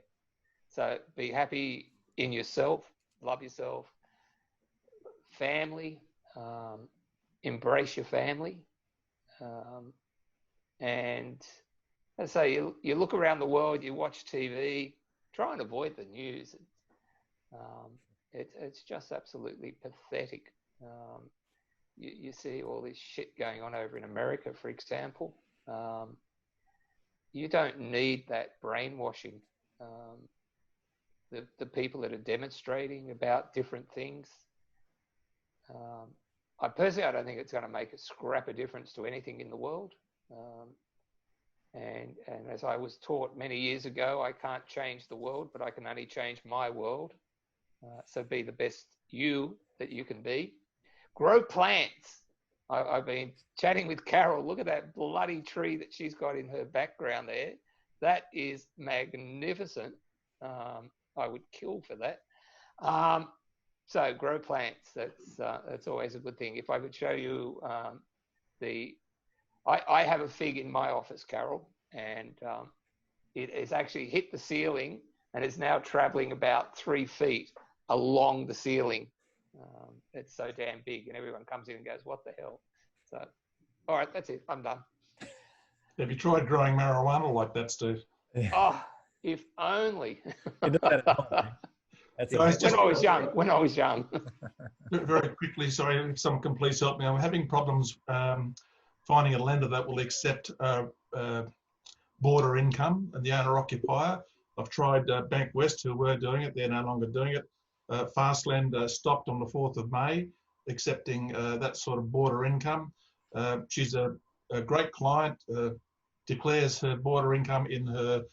So be happy in yourself, love yourself, family, embrace your family, and I say you look around the world, you watch TV, try and avoid the news. It's just absolutely pathetic. You see all this shit going on over in America, for example. You don't need that brainwashing. The people that are demonstrating about different things. I don't think it's going to make a scrap of difference to anything in the world. And as I was taught many years ago, I can't change the world, but I can only change my world. So be the best you that you can be. Grow plants. I've been chatting with Carol. Look at that bloody tree that she's got in her background there. That is magnificent. I would kill for that. So grow plants. That's always a good thing. If I could show you I have a fig in my office, Carol, and it has actually hit the ceiling and is now traveling about 3 feet along the ceiling. It's so damn big, and everyone comes in and goes, "What the hell?" So, all right, that's it. I'm done. Have you tried growing marijuana like that, Steve? Yeah. Oh, if only. When I was young. Very quickly, sorry, if someone can please help me. I'm having problems finding a lender that will accept border income and the owner-occupier. I've tried Bank West, who were doing it. They're no longer doing it. Fastland stopped on the 4th of May, accepting that sort of border income. She's a great client, declares her border income in her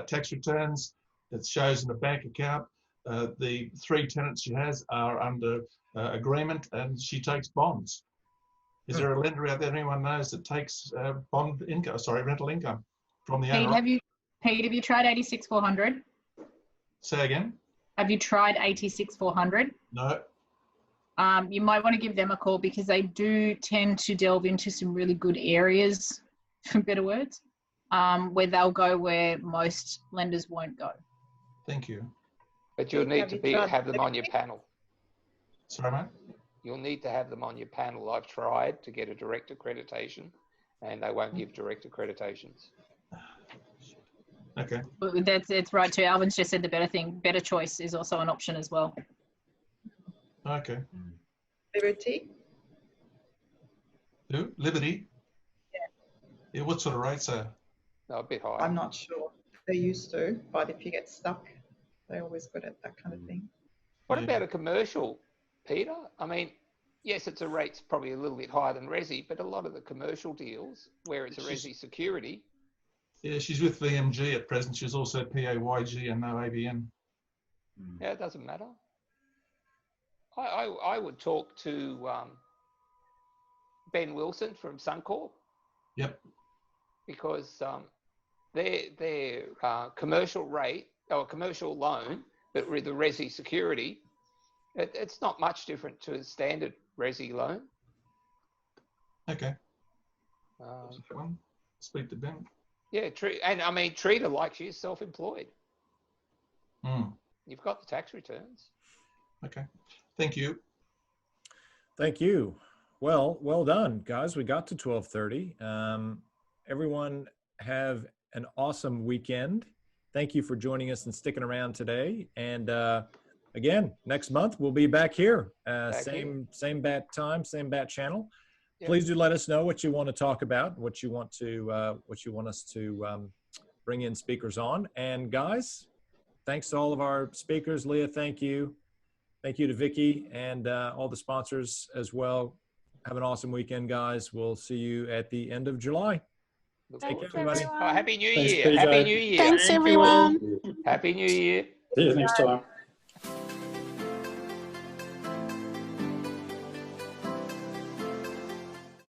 tax returns. It shows in a bank account. The 3 tenants she has are under agreement, and she takes bonds. Is there a lender out there anyone knows that takes rental income from the owner? Pete, have you tried 86-400? Say again? Have you tried 86-400? No. You might want to give them a call because they do tend to delve into some really good areas, for better words, where they'll go where most lenders won't go. Thank you. But you'll need to have them on your panel. Sorry, mate? You'll need to have them on your panel. I've tried to get a direct accreditation, and they won't give direct accreditations. Okay. It's right too. Alvin's just said the better thing. Better choice is also an option as well. Okay. Liberty? Who? Liberty? Yeah. Yeah, what sort of rates are? No, a bit higher. I'm not sure. They used to, but if you get stuck, they're always good at that kind of thing. What about a commercial, Peter? I mean, yes, it's a rate's probably a little bit higher than resi, but a lot of the commercial deals where it's a resi security. Yeah, she's with VMG at present. She's also PAYG and no ABN. Yeah, it doesn't matter. I would talk to Ben Wilson from Suncorp. Yep. Because their commercial rate or commercial loan, but with the resi security, it's not much different to a standard resi loan. Okay. Speak to Ben. Yeah, and I mean, treat her like she's self-employed. You've got the tax returns. Okay. Thank you. Thank you. Well done, guys. We got to 12:30. Everyone have an awesome weekend. Thank you for joining us and sticking around today. And again, next month we'll be back here. Same bat time, same bat channel. Yep. Please do let us know what you want to talk about, what you want us to bring in speakers on. And guys, thanks to all of our speakers. Leah, thank you. Thank you to Vicky and all the sponsors as well. Have an awesome weekend, guys. We'll see you at the end of July. Take care, everybody. Happy New Thanks, Year. PJ. Happy New Year. Thanks, everyone. Happy New Year. See you next time.